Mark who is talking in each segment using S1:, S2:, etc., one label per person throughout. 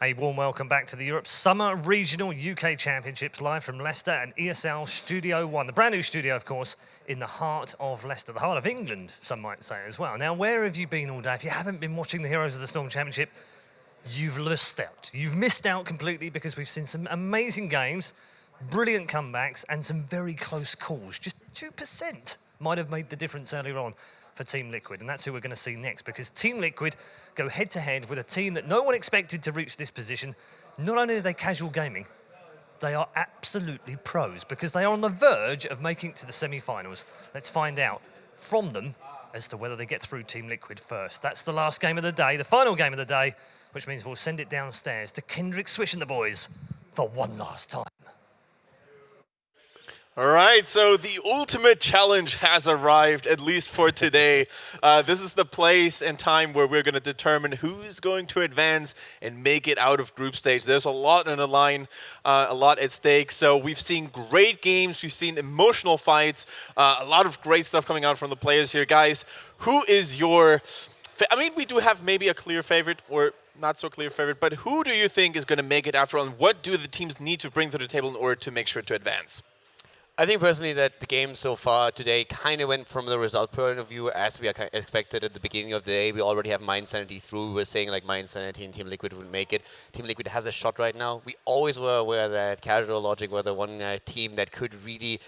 S1: A warm welcome back to the Europe Summer Regional UK Championships live from Leicester and ESL Studio 1. The brand new studio, of course, in the heart of Leicester, the heart of England, some might say as well. Now, where have you been all day? If you haven't been watching the Heroes of the Storm Championship, you've lost out. You've missed out completely because we've seen some amazing games, brilliant comebacks, and some very close calls. Just 2% might have made the difference earlier on for Team Liquid, and that's who we're going to see next, because Team Liquid go head-to-head with a team that no one expected to reach this position. Not only are they casual gaming, they are absolutely pros, because they are on the verge of making it to the semi-finals. Let's find out from them as to whether they get through Team Liquid first. That's the last game of the day, the final game of the day, which means we'll send it downstairs to Kendrick Swish and the boys for one last time.
S2: All right, so the ultimate challenge has arrived, at least for today. This is the place and time where we're going to determine who is going to advance and make it out of group stage. There's a lot on the line, a lot at stake. So we've seen great games, we've seen emotional fights, a lot of great stuff coming out from the players here. Guys, who is your... I mean, we do have maybe a clear favorite or not so clear favorite, but who do you think is going to make it after all, and what do the teams need to bring to the table in order to make sure to advance?
S3: I think personally that the game so far today kind of went from the result point of view as we expected at the beginning of the day. We already have Mind Sanity through. We were saying like Mind Sanity and Team Liquid would make it. Team Liquid has a shot right now. We always were aware that Casual Logic were the one team that could really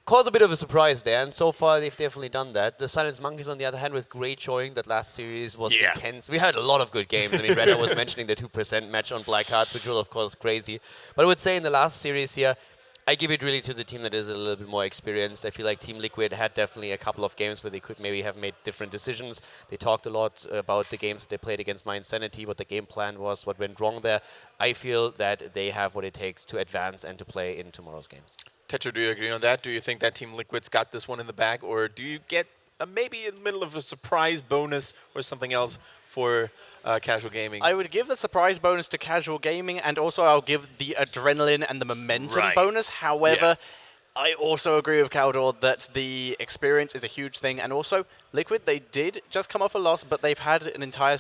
S3: cause a bit of a surprise there, and so far they've definitely done that. The Silence Monkeys, on the other hand, with great showing. That last series was intense. We had a lot of good games. I mean, Reda was mentioning the 2% match on Black Hearts, which was of course crazy. But I would say in the last series here, I give it really to the team that is a little bit more experienced. I feel like Team Liquid had definitely a couple of games where they could maybe have made different decisions. They talked a lot about the games they played against Mind Sanity, what the game plan was, what went wrong there. I feel that they have what it takes to advance and to play in tomorrow's games.
S2: Tetra, do you agree on that? Do you think that Team Liquid's got this one in the bag, or do you get maybe in the middle of a surprise bonus or something else for casual gaming?
S4: I would give the surprise bonus to casual gaming, and also I'll give the adrenaline and the momentum bonus. However, I also agree with Caldor that the experience is a huge thing, and also Liquid, they did just come off a loss, but they've had an entire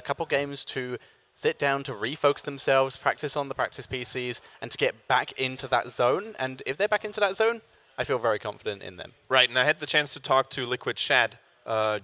S4: couple games to sit down, to refocus themselves, practice on the practice PCs, and to get back into that zone. And if they're back into that zone, I feel very confident in them.
S2: Right, and I had the chance to talk to Liquid Shad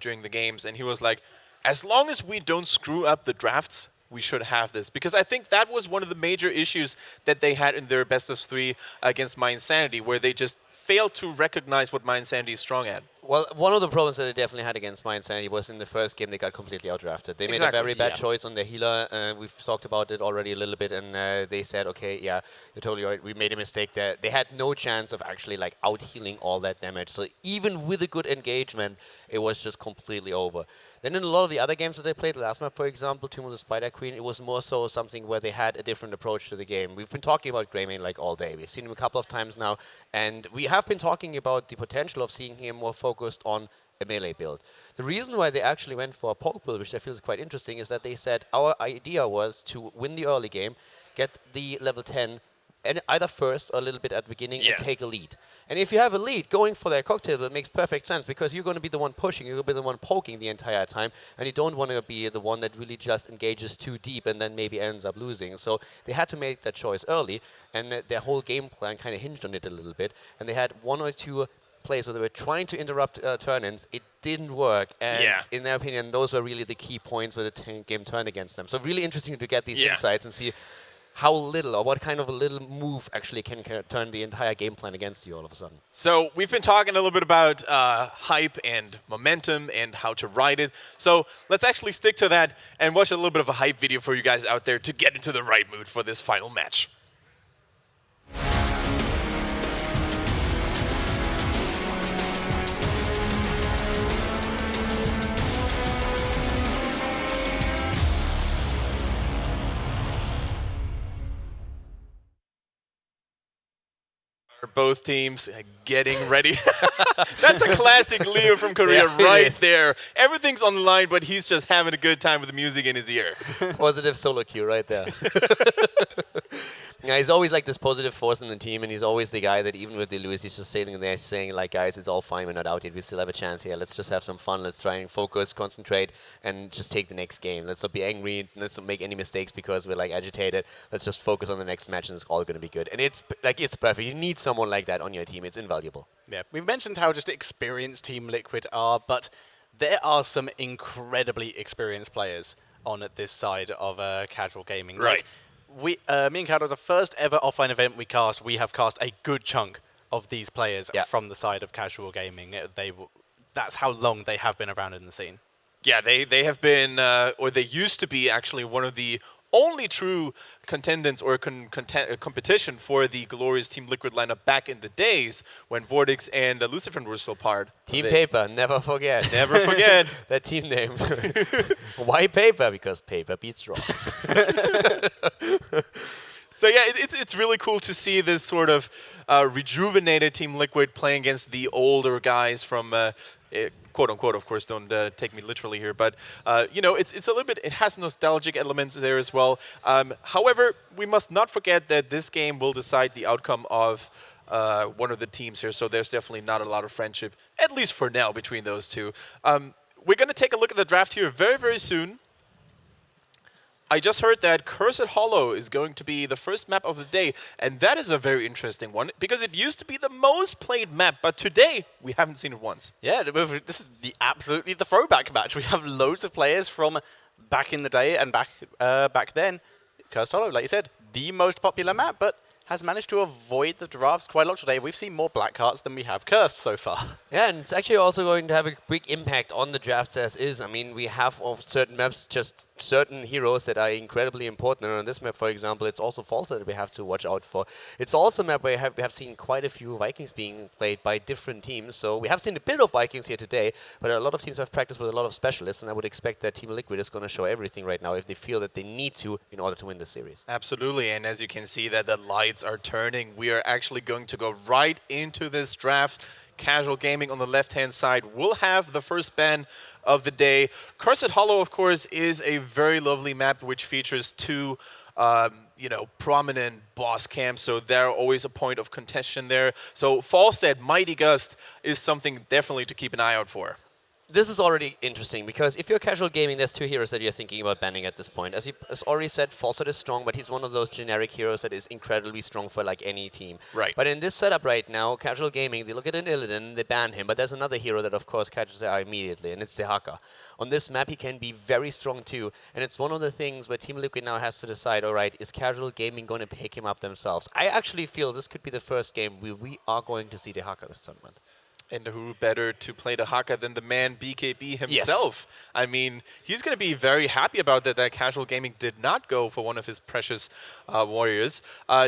S2: during the games, and he was like, as long as we don't screw up the drafts, we should have this. Because I think that was one of the major issues that they had in their best of 3 against Mind Sanity, where they just failed to recognize what Mind Sanity is strong at.
S3: Well, one of the problems that they definitely had against Mind Sanity was in the first game they got completely outdrafted. They made a very bad choice on their healer. We've talked about it already a little bit, and they said, okay, yeah, you're totally right. We made a mistake there. They had no chance of actually like out-healing all that damage. So even with a good engagement, it was just completely over. Then in a lot of the other games that they played, last map, for example, Tomb of the Spider Queen, it was more so something where they had a different approach to the game. We've been talking about Greymane like all day. We've seen him a couple of times now, and we have been talking about the potential of seeing him more focused on a melee build. The reason why they actually went for a poke build, which I feel is quite interesting, is that they said our idea was to win the early game, get the level 10, and either first or a little bit at the beginning and take a lead. And if you have a lead, going for that cocktail, it makes perfect sense, because you're going to be the one pushing, you're going to be the one poking the entire time, and you don't want to be the one that really just engages too deep and then maybe ends up losing. So they had to make that choice early, and their whole game plan kind of hinged on it a little bit. And they had 1 or 2 plays where they were trying to interrupt turn-ins. It didn't work, and in their opinion, those were really the key points where the game turned against them. So really interesting to get these insights and see how little or what kind of a little move actually can turn the entire game plan against you all of a sudden.
S2: So we've been talking a little bit about hype and momentum and how to ride it. So let's actually stick to that and watch a little bit of a hype video for you guys out there to get into the right mood for this final match. Both teams getting ready. That's a classic Leo from Korea right there. Everything's on the line, but he's just having a good time with the music in his ear.
S3: Positive solo cue right there. Yeah, he's always like this positive force in the team, and he's always the guy that even with the Lewis, he's just sitting there saying like, guys, it's all fine, we're not out yet, we still have a chance here. Let's just have some fun. Let's try and focus, concentrate, and just take the next game. Let's not be angry. Let's not make any mistakes because we're like agitated. Let's just focus on the next match, and it's all going to be good. And it's perfect. You need someone like that on your team. It's invaluable.
S4: Yeah, we've mentioned how just experienced Team Liquid are, but there are some incredibly experienced players on at this side of casual gaming.
S2: Right.
S4: Like, me and Cado, the first ever offline event we have cast a good chunk of these players from the side of casual gaming. That's how long they have been around in the scene.
S2: Yeah, they have been, or they used to be actually one of the only true contendants or competition for the glorious Team Liquid lineup back in the days when Vortex and Lucifer were still part.
S3: Team Paper, never forget.
S2: Never forget.
S3: That team name. Why Paper? Because paper beats rock.
S2: So yeah, it's really cool to see this sort of rejuvenated Team Liquid playing against the older guys from quote unquote, of course, don't take me literally here, but you know, it's a little bit, it has nostalgic elements there as well. However, we must not forget that this game will decide the outcome of one of the teams here, so there's definitely not a lot of friendship, at least for now, between those two. We're going to take a look at the draft here very, very soon. I just heard that Cursed Hollow is going to be the first map of the day, and that is a very interesting one, because it used to be the most played map, but today we haven't seen it once.
S4: Yeah, this is absolutely the throwback match. We have loads of players from back in the day and back then. Cursed Hollow, like you said, the most popular map, but has managed to avoid the drafts quite a lot today. We've seen more black cards than we have cursed so far.
S3: Yeah, and it's actually also going to have a big impact on the drafts as is. I mean, we have of certain maps just certain heroes that are incredibly important. And on this map, for example, it's also Falsa that we have to watch out for. It's also a map where we have seen quite a few Vikings being played by different teams. So we have seen a bit of Vikings here today, but a lot of teams have practiced with a lot of specialists, and I would expect that Team Liquid is going to show everything right now if they feel that they need to in order to win the series.
S2: Absolutely, and as you can see that the lights are turning, we are actually going to go right into this draft. Casual Gaming on the left-hand side will have the first ban of the day. Cursed Hollow, of course, is a very lovely map which features two, you know, prominent boss camps, so they're always a point of contention there. So Falstead, Mighty Gust is something definitely to keep an eye out for.
S3: This is already interesting, because if you're casual gaming, there's two heroes that you're thinking about banning at this point. As he has already said, Falset is strong, but he's one of those generic heroes that is incredibly strong for like any team.
S2: Right.
S3: But in this setup right now, casual gaming, they look at an Illidan, they ban him, but there's another hero that of course catches their eye immediately, and it's Dehaka. On this map, he can be very strong too, and it's one of the things where Team Liquid now has to decide, alright, is casual gaming going to pick him up themselves? I actually feel this could be the first game where we are going to see Dehaka this tournament.
S2: And who better to play the Haka than the man BKB himself? Yes. I mean, he's going to be very happy about that Casual Gaming did not go for one of his precious warriors.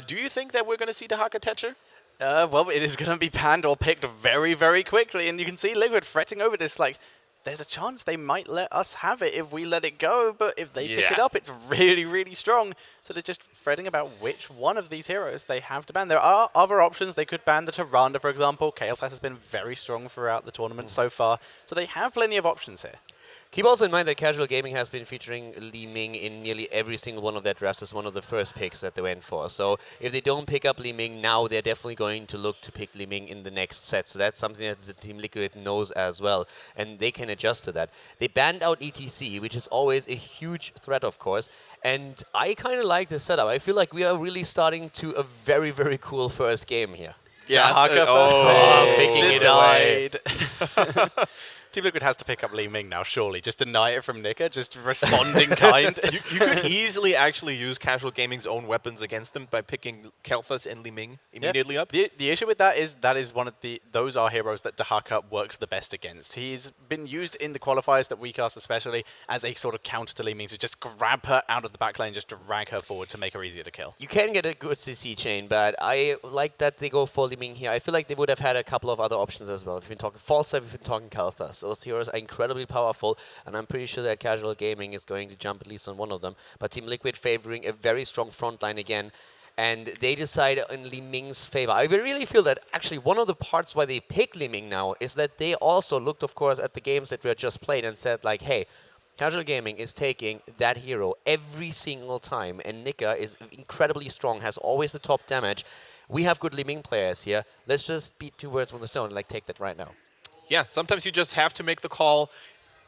S2: Do you think that we're going to see the Haka Tetcher?
S4: Well, it is going to be panned or picked very, very quickly. And you can see Liquid fretting over this, like, there's a chance they might let us have it if we let it go, but if they pick it up, it's really, really strong. So they're just fretting about which one of these heroes they have to ban. There are other options. They could ban the Tyrande, for example. Kael'thas has been very strong throughout the tournament so far. So they have plenty of options here.
S3: Keep also in mind that Casual Gaming has been featuring Li Ming in nearly every single one of their drafts as one of the first picks that they went for. So if they don't pick up Li Ming now, they're definitely going to look to pick Li Ming in the next set. So that's something that the Team Liquid knows as well, and they can adjust to that. They banned out ETC, which is always a huge threat, of course. And I kind of like this setup. I feel like we are really starting to a very, very cool first game here.
S4: Yeah,
S3: picking it away.
S4: Team Liquid has to pick up Li Ming now, surely. Just deny it from Nika, just responding kind.
S2: You could easily actually use Casual Gaming's own weapons against them by picking Kael'thas and Li Ming immediately up.
S4: The issue with that is one of those are heroes that Dehaka works the best against. He's been used in the qualifiers that we cast especially as a sort of counter to Li Ming, to just grab her out of the back lane, just drag her forward to make her easier to kill.
S3: You can get a good CC chain, but I like that they go for Li Ming here. I feel like they would have had a couple of other options as well. We've been talking Falsa, we've been talking Kael'thas. Those heroes are incredibly powerful, and I'm pretty sure that Casual Gaming is going to jump at least on one of them. But Team Liquid favoring a very strong front line again, and they decide in Li Ming's favor. I really feel that actually one of the parts why they pick Li Ming now is that they also looked, of course, at the games that were just played and said, like, hey, Casual Gaming is taking that hero every single time, and Nika is incredibly strong, has always the top damage. We have good Li Ming players here. Let's just beat two birds with the stone, like take that right now.
S2: Yeah, sometimes you just have to make the call,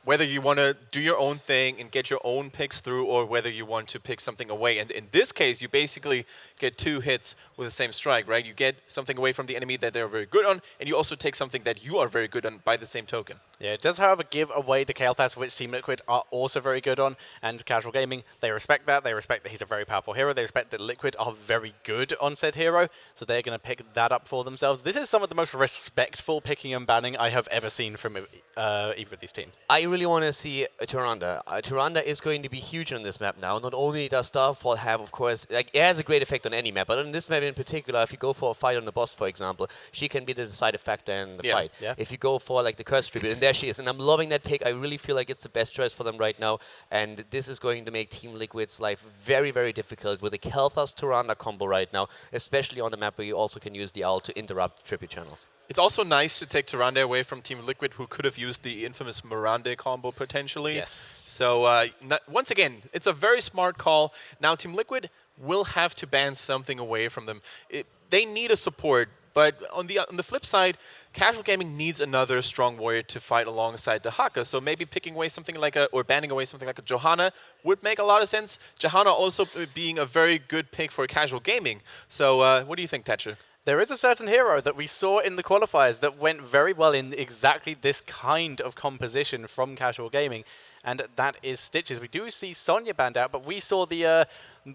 S2: whether you want to do your own thing and get your own picks through, or whether you want to pick something away. And in this case, you basically get 2 hits with the same strike, right? You get something away from the enemy that they're very good on, and you also take something that you are very good on by the same token.
S4: Yeah, it does, however, give away the Kael'thas, which Team Liquid are also very good on, and Casual Gaming, they respect that. They respect that he's a very powerful hero. They respect that Liquid are very good on said hero, so they're going to pick that up for themselves. This is some of the most respectful picking and banning I have ever seen from either of these teams.
S3: I really want to see Tyrande. Tyrande is going to be huge on this map now. Not only does Starfall have, of course, like, it has a great effect on any map, but on this map in particular, if you go for a fight on the boss, for example, she can be the deciding factor in the fight.
S4: Yeah.
S3: If you go for like the Curse Tribute, and there she is, and I'm loving that pick. I really feel like it's the best choice for them right now, and this is going to make Team Liquid's life very, very difficult with the Kael'thas Tyrande combo right now, especially on the map where you also can use the owl to interrupt tribute channels.
S2: It's also nice to take Tyrande away from Team Liquid, who could have used the infamous Mirande combo potentially.
S4: Yes.
S2: So once again, it's a very smart call. Now Team Liquid will have to ban something away from them. They need a support, but on the flip side, Casual Gaming needs another strong warrior to fight alongside the Haka. So maybe picking away something like or banning away something like a Johanna would make a lot of sense. Johanna also being a very good pick for Casual Gaming. So what do you think, Thatcher?
S4: There is a certain hero that we saw in the qualifiers that went very well in exactly this kind of composition from Casual Gaming, and that is Stitches. We do see Sonya banned out, but we saw the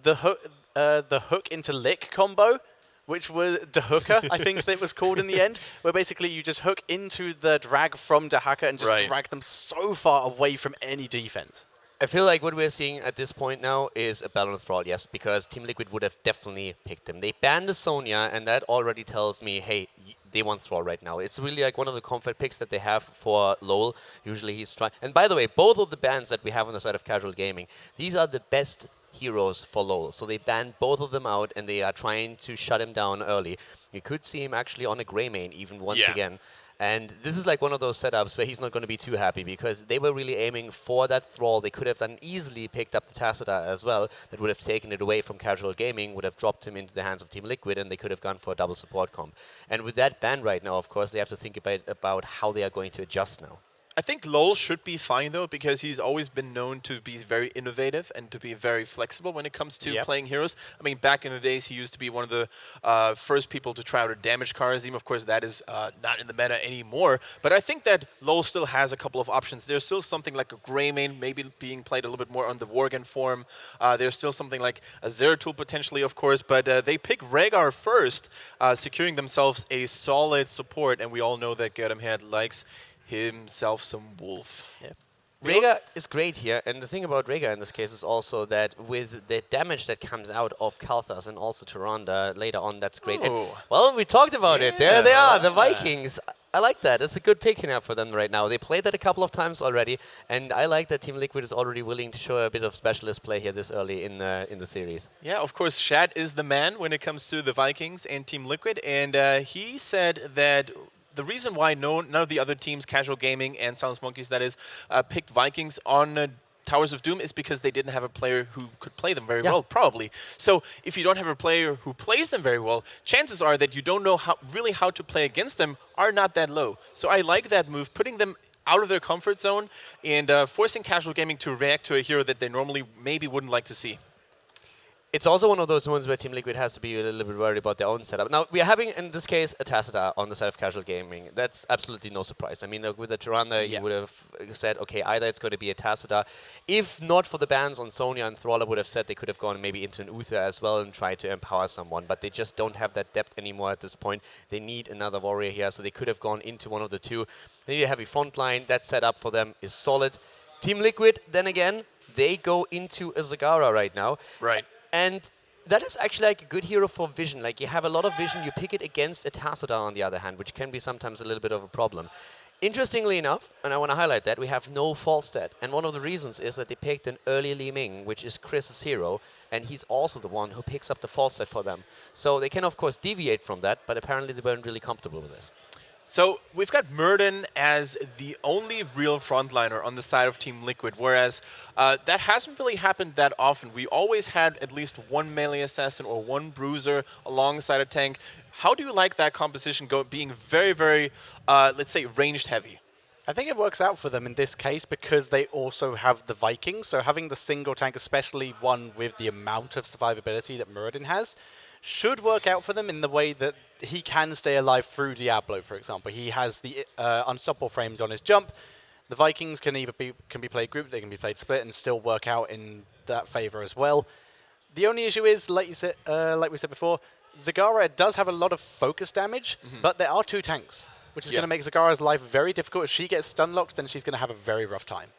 S4: hook into lick combo, which was Dehooker, I think that was called in the end, where basically you just hook into the drag from Dehaka and just drag them so far away from any defense.
S3: I feel like what we're seeing at this point now is a battle of Thrall, yes, because Team Liquid would have definitely picked him. They banned the Sonya, and that already tells me, hey, they want Thrall right now. It's really like one of the comfort picks that they have for LoL. Usually he's trying. And by the way, both of the bans that we have on the side of Casual Gaming, these are the best heroes for LoL. So they banned both of them out, and they are trying to shut him down early. You could see him actually on a Grey main even once again. And this is like one of those setups where he's not going to be too happy, because they were really aiming for that Thrall. They could have done easily picked up the Tacita as well. That would have taken it away from Casual Gaming, would have dropped him into the hands of Team Liquid, and they could have gone for a double support comp. And with that ban right now, of course, they have to think about how they are going to adjust now.
S2: I think LoL should be fine, though, because he's always been known to be very innovative and to be very flexible when it comes to playing heroes. I mean, back in the days, he used to be one of the first people to try out a damage Kharazim. Of course, that is not in the meta anymore. But I think that LoL still has a couple of options. There's still something like a Grey main, maybe being played a little bit more on the Worgen form. There's still something like a Zeratul potentially, of course. But they pick Rhaegar first, securing themselves a solid support. And we all know that Gerdemhead likes himself some wolf.
S3: Rhaegar is great here, and the thing about Rhaegar in this case is also that with the damage that comes out of Kael'thas and also Tyrande later on, that's great. And, well, we talked about it. There they are, the Vikings. I like that. It's a good pick here for them right now. They played that a couple of times already, and I like that Team Liquid is already willing to show a bit of specialist play here this early in the series. Yeah,
S2: of course, Shad is the man when it comes to the Vikings and Team Liquid, and he said that the reason why none of the other teams, Casual Gaming and Silence Monkeys, that is, picked Vikings on Towers of Doom is because they didn't have a player who could play them very well, probably. So if you don't have a player who plays them very well, chances are that you don't know really how to play against them are not that low. So I like that move, putting them out of their comfort zone and forcing Casual Gaming to react to a hero that they normally maybe wouldn't like to see.
S3: It's also one of those moments where Team Liquid has to be a little bit worried about their own setup. Now, we are having, in this case, a Tacita on the side of Casual Gaming. That's absolutely no surprise. I mean, with the Tyrande, you would have said, okay, either it's going to be a Tacita. If not for the bans on Sonya and Thrall, I would have said they could have gone maybe into an Uther as well and tried to empower someone. But they just don't have that depth anymore at this point. They need another warrior here, so they could have gone into one of the two. They need a heavy front line. That setup for them is solid. Team Liquid, then again, they go into a Zagara right now.
S2: Right.
S3: And that is actually like a good hero for vision. Like, you have a lot of vision, you pick it against a Tacita on the other hand, which can be sometimes a little bit of a problem. Interestingly enough, and I want to highlight that, we have no false stat. And one of the reasons is that they picked an early Li Ming, which is Chris's hero, and he's also the one who picks up the false stat for them. So they can, of course, deviate from that, but apparently they weren't really comfortable with this.
S2: So we've got Murden as the only real frontliner on the side of Team Liquid, whereas that hasn't really happened that often. We always had at least one melee assassin or one bruiser alongside a tank. How do you like that composition being very, very, let's say, ranged heavy?
S4: I think it works out for them in this case because they also have the Vikings. So having the single tank, especially one with the amount of survivability that Muradin has, should work out for them in the way that he can stay alive through Diablo, for example. He has the unstoppable frames on his jump. The Vikings can be played grouped, they can be played split, and still work out in that favor as well. The only issue is, like we said before, Zagara does have a lot of focus damage, but there are two tanks, which is going to make Zagara's life very difficult. If she gets stun locked, then she's going to have a very rough time.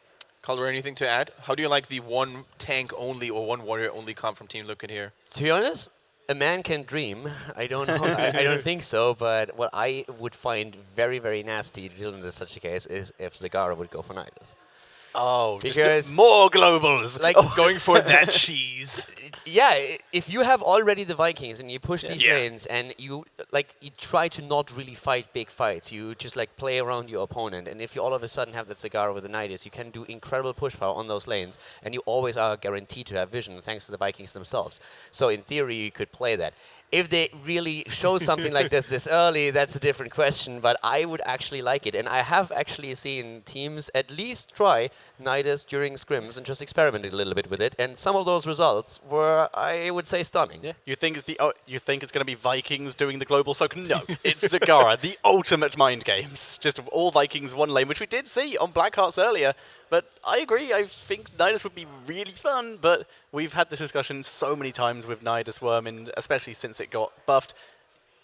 S2: Calder, anything to add? How do you like the one tank only or one warrior only comp from Team Liquid here?
S3: To be honest, a man can dream. I don't know. I don't think so. But what I would find very, very nasty dealing with such a case is if Zagara would go for Nidus.
S4: Oh,
S3: because
S4: just more globals.
S3: Like
S2: going for that cheese.
S3: Yeah, if you have already the Vikings and you push these lanes and you try to not really fight big fights, you just like play around your opponent. And if you all of a sudden have that Zagara with the Nidus, you can do incredible push power on those lanes, and you always are guaranteed to have vision thanks to the Vikings themselves. So in theory, you could play that. If they really show something like this early, that's a different question, but I would actually like it. And I have actually seen teams at least try Nidus during scrims and just experimented a little bit with it, and some of those results were, I would say, stunning.
S4: Yeah. You think it's going to be Vikings doing the global soak? No, it's Zagara, the ultimate mind games. Just all Vikings one lane, which we did see on Blackhearts earlier. But I agree, I think Nidus would be really fun, but we've had this discussion so many times with Nidus Worm, and especially since it got buffed.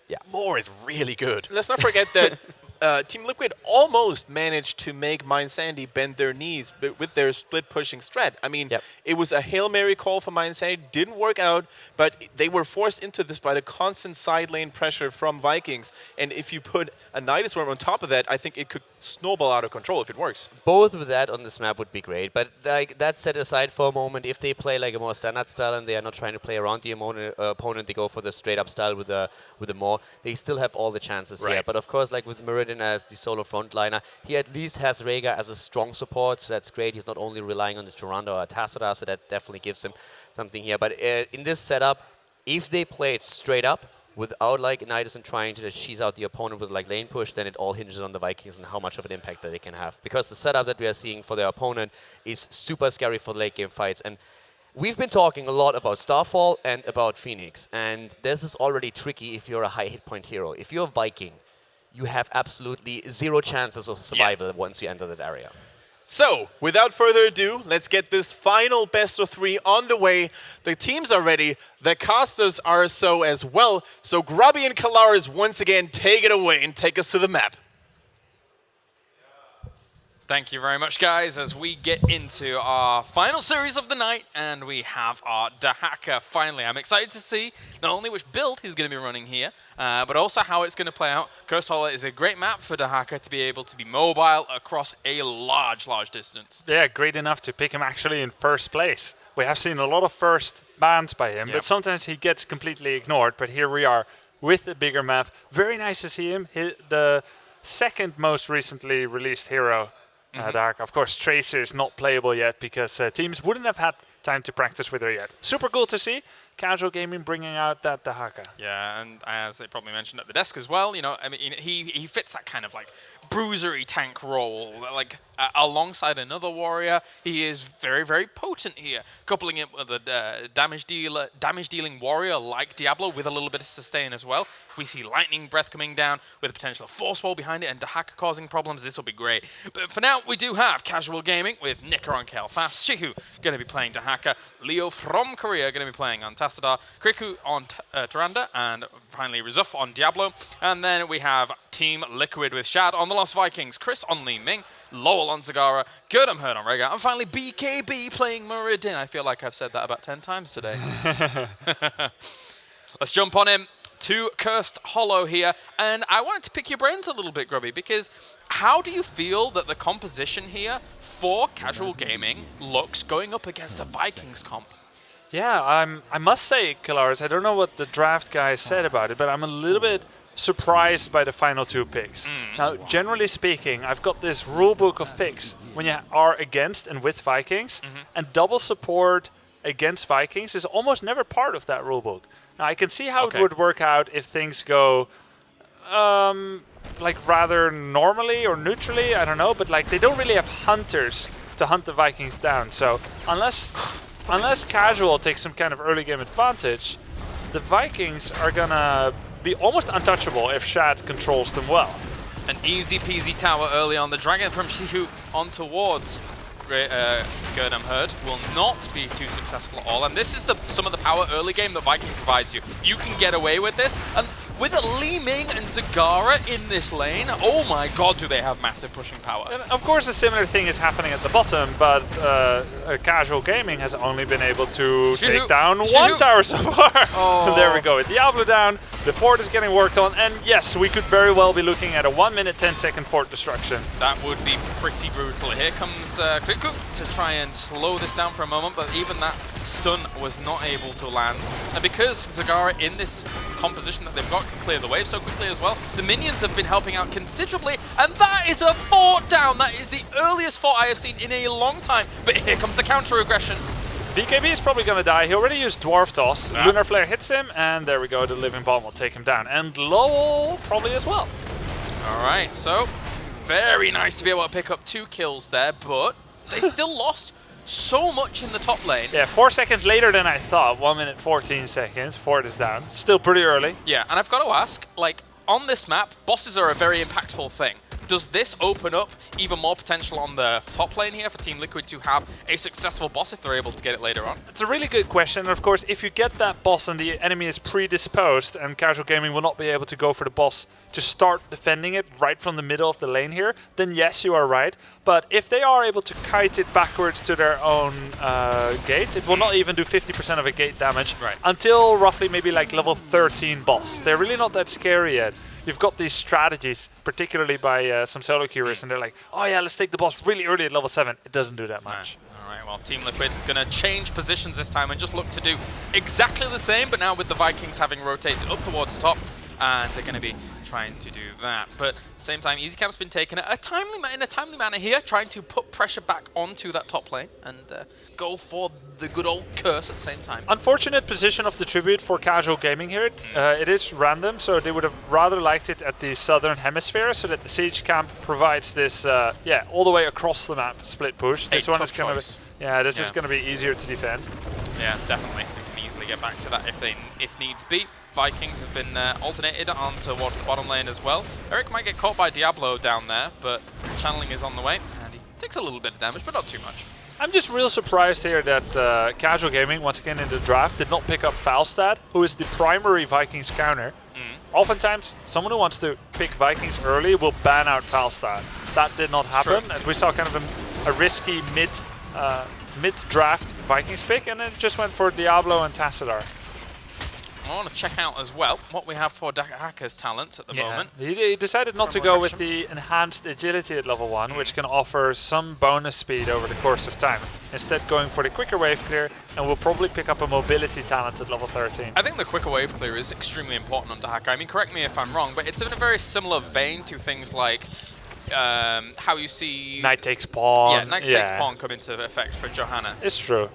S4: Yeah, more is really good.
S2: Let's not forget that Team Liquid almost managed to make Mind Sandy bend their knees with their split pushing strat. I mean, it was a Hail Mary call for Mind Sandy, didn't work out, but they were forced into this by the constant side lane pressure from Vikings. And if you put a Nidus Worm on top of that, I think it could snowball out of control if it works.
S3: Both with that on this map would be great, but like that set aside for a moment, if they play like a more standard style and they are not trying to play around the opponent, they go for the straight up style with the more, they still have all the chances here. But of course, like with Muradin as the solo frontliner, he at least has Rhaegar as a strong support, so that's great. He's not only relying on the Tyrande or Tassadar, so that definitely gives him something here. But in this setup, if they play it straight up, without like Nidus and trying to cheese out the opponent with like lane push, then it all hinges on the Vikings and how much of an impact that they can have. Because the setup that we are seeing for their opponent is super scary for late game fights. And we've been talking a lot about Starfall and about Phoenix, and this is already tricky if you're a high hit point hero. If you're a Viking, you have absolutely zero chances of survival once you enter that area.
S2: So, without further ado, let's get this final best of 3 on the way. The teams are ready, the casters are so as well. So Grubby and Kalaris once again take it away and take us to the map.
S5: Thank you very much, guys, as we get into our final series of the night, and we have our Dahaka finally. I'm excited to see not only which build he's going to be running here, but also how it's going to play out. Coast Holler is a great map for Dahaka to be able to be mobile across a large distance.
S6: Yeah, great enough to pick him actually in first place. We have seen a lot of first bans by him, but sometimes he gets completely ignored. But here we are with a bigger map. Very nice to see him. The second most recently released hero. Dark. Of course, Tracer is not playable yet because teams wouldn't have had time to practice with her yet. Super cool to see. Casual gaming bringing out that Dahaka.
S5: Yeah, and as they probably mentioned at the desk as well, you know, I mean, he fits that kind of like bruisery tank role, like alongside another warrior. He is very, very potent here, coupling it with a damage dealing warrior like Diablo with a little bit of sustain as well. If we see lightning breath coming down with a potential force wall behind it and Dahaka causing problems, this will be great. But for now, we do have casual gaming with Nika on Kale Fast, Shihu going to be playing Dahaka, Leo from Korea going to be playing on Tassadar, Kriku on Tyrande, and finally Rizuf on Diablo. And then we have Team Liquid with Shad on the Lost Vikings, Chris on Li Ming, Lowell on Zagara, Gurdam Herd on Rhaegar, and finally BKB playing Muradin. I feel like I've said that about 10 times today. Let's jump on him to Cursed Hollow here. And I wanted to pick your brains a little bit, Grubby, because how do you feel that the composition here for casual gaming looks going up against a Vikings comp?
S6: Yeah, I must say, Kalaris, I don't know what the draft guys said about it, but I'm a little bit surprised by the final 2 picks. Now, generally speaking, I've got this rule book of picks when you are against and with Vikings, and double support against Vikings is almost never part of that rule book. Now, I can see how it would work out if things go like rather normally or neutrally, I don't know, but like they don't really have hunters to hunt the Vikings down. So unless Casual takes some kind of early game advantage, the Vikings are gonna be almost untouchable if Shad controls them well.
S5: An easy peasy tower early on. The dragon from Shihu on towards Gerdam Herd will not be too successful at all. And this is some of the power early game that Viking provides you. You can get away with this. And with a Li Ming and Zagara in this lane, oh my god, do they have massive pushing power.
S6: And of course, a similar thing is happening at the bottom, but Casual Gaming has only been able to take down one tower so far. Oh. There we go. Diablo down. The fort is getting worked on, and yes, we could very well be looking at a 1 minute 10-second fort destruction.
S5: That would be pretty brutal. Here comes Kriku to try and slow this down for a moment, but even that stun was not able to land. And because Zagara in this composition that they've got can clear the wave so quickly as well, the minions have been helping out considerably, and that is a fort down. That is the earliest fort I have seen in a long time. But here comes the counter aggression.
S6: BKB is probably going to die. He already used Dwarf Toss. Lunar Flare hits him, and there we go. The Living Bomb will take him down. And Lowell probably as well.
S5: All right, so very nice to be able to pick up 2 kills there, but they still lost so much in the top lane.
S6: Yeah, 4 seconds later than I thought. 1 minute 14 seconds. Fort is down. Still pretty early.
S5: Yeah, and I've got to ask, like, on this map, bosses are a very impactful thing. Does this open up even more potential on the top lane here for Team Liquid to have a successful boss if they're able to get it later on?
S6: It's a really good question. Of course, if you get that boss and the enemy is predisposed, and Casual Gaming will not be able to go for the boss to start defending it right from the middle of the lane here, then yes, you are right. But if they are able to kite it backwards to their own gate, it will not even do 50% of a gate damage until roughly maybe like level 13 boss. They're really not that scary yet. You've got these strategies, particularly by some solo queuers, and they're like, oh yeah, let's take the boss really early at level 7. It doesn't do that much.
S5: All right, well, Team Liquid going to change positions this time and just look to do exactly the same, but now with the Vikings having rotated up towards the top, and they're going to be trying to do that. But at the same time, Easy Camp's been taken in a timely manner here, trying to put pressure back onto that top lane and go for the good old curse at the same time.
S6: Unfortunate position of the tribute for Casual Gaming here. It is random, so they would have rather liked it at the southern hemisphere, so that the siege camp provides this, all the way across the map split push. This one is going to be, is going to be easier to defend.
S5: Yeah, definitely. They can easily get back to that if needs be. Vikings have been alternated on towards the bottom lane as well. Eric might get caught by Diablo down there, but channeling is on the way, and he takes a little bit of damage, but not too much.
S6: I'm just real surprised here that Casual Gaming, once again in the draft, did not pick up Falstad, who is the primary Vikings counter. Oftentimes, someone who wants to pick Vikings early will ban out Falstad. That did not happen, and we saw kind of a risky mid-draft Vikings pick, and then it just went for Diablo and Tassadar.
S5: I want to check out as well what we have for Hacker's talents at the moment.
S6: He decided not to go with the enhanced agility at level 1, which can offer some bonus speed over the course of time. Instead going for the quicker wave clear, and will probably pick up a mobility talent at level 13.
S5: I think the quicker wave clear is extremely important under Hacker. I mean, correct me if I'm wrong, but it's in a very similar vein to things like how you see...
S6: Knight takes pawn.
S5: Yeah, Knight takes pawn come into effect for Johanna.
S6: It's true.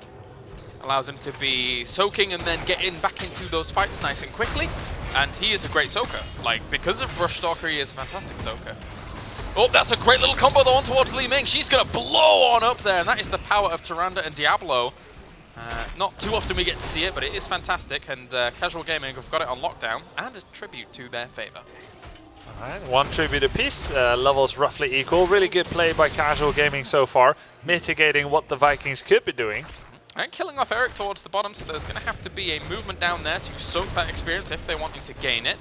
S5: Allows him to be soaking and then getting back into those fights nice and quickly. And he is a great soaker. Like, because of Rush Stalker, he is a fantastic soaker. Oh, that's a great little combo though on towards Li Ming. She's going to blow on up there, and that is the power of Tyrande and Diablo. Not too often we get to see it, but it is fantastic, and Casual Gaming have got it on lockdown, and a tribute to their favor.
S6: Alright, 1 tribute apiece, levels roughly equal. Really good play by Casual Gaming so far, mitigating what the Vikings could be doing.
S5: And killing off Eric towards the bottom, so there's going to have to be a movement down there to soak that experience if they're wanting to gain it.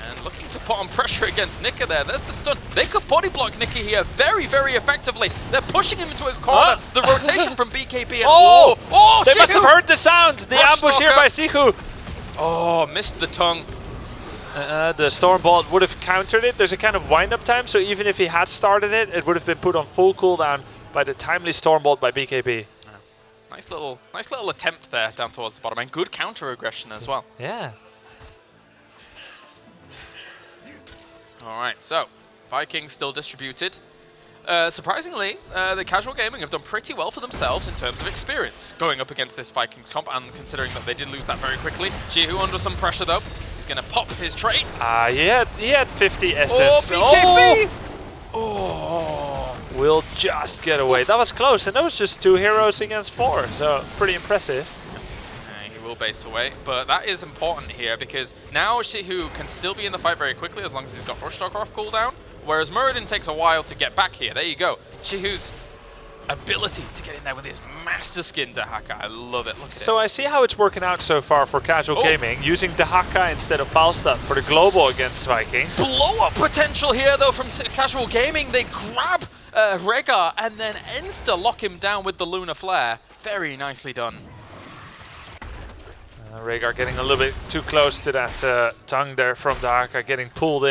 S5: And looking to put on pressure against Nika there. There's the stun. They could body block Nika here very, very effectively. They're pushing him into a corner. The rotation from BKB and
S6: they must have heard the sound. The ambush here by Siku.
S5: Oh, missed the tongue.
S6: The Stormbolt would have countered it. There's a kind of wind-up time, so even if he had started it, it would have been put on full cooldown by the timely Stormbolt by BKB.
S5: Nice little attempt there down towards the bottom, and good counter aggression as well.
S6: Yeah.
S5: All right, so Vikings still distributed. Surprisingly, the Casual Gaming have done pretty well for themselves in terms of experience going up against this Vikings comp, and considering that they did lose that very quickly. Jihu under some pressure though. He's going to pop his trait.
S6: He had 50 essence.
S5: BKB!
S6: Oh! Will just get away. That was close, and that was just 2 heroes against 4, so pretty impressive.
S5: He will base away, but that is important here because now Jihu can still be in the fight very quickly as long as he's got Rush Stalker off cooldown. Whereas Muradin takes a while to get back here. There you go. Jihu's ability to get in there with his Master Skin Dahaka. I love it. Look at it.
S6: So I see how it's working out so far for Casual Gaming, using Dahaka instead of Falstad for the global against Vikings.
S5: Blow-up potential here, though, from Casual Gaming. They grab Rhaegar and then insta-lock him down with the Lunar Flare. Very nicely done.
S6: Rhaegar getting a little bit too close to that tongue there from Dahaka, getting pulled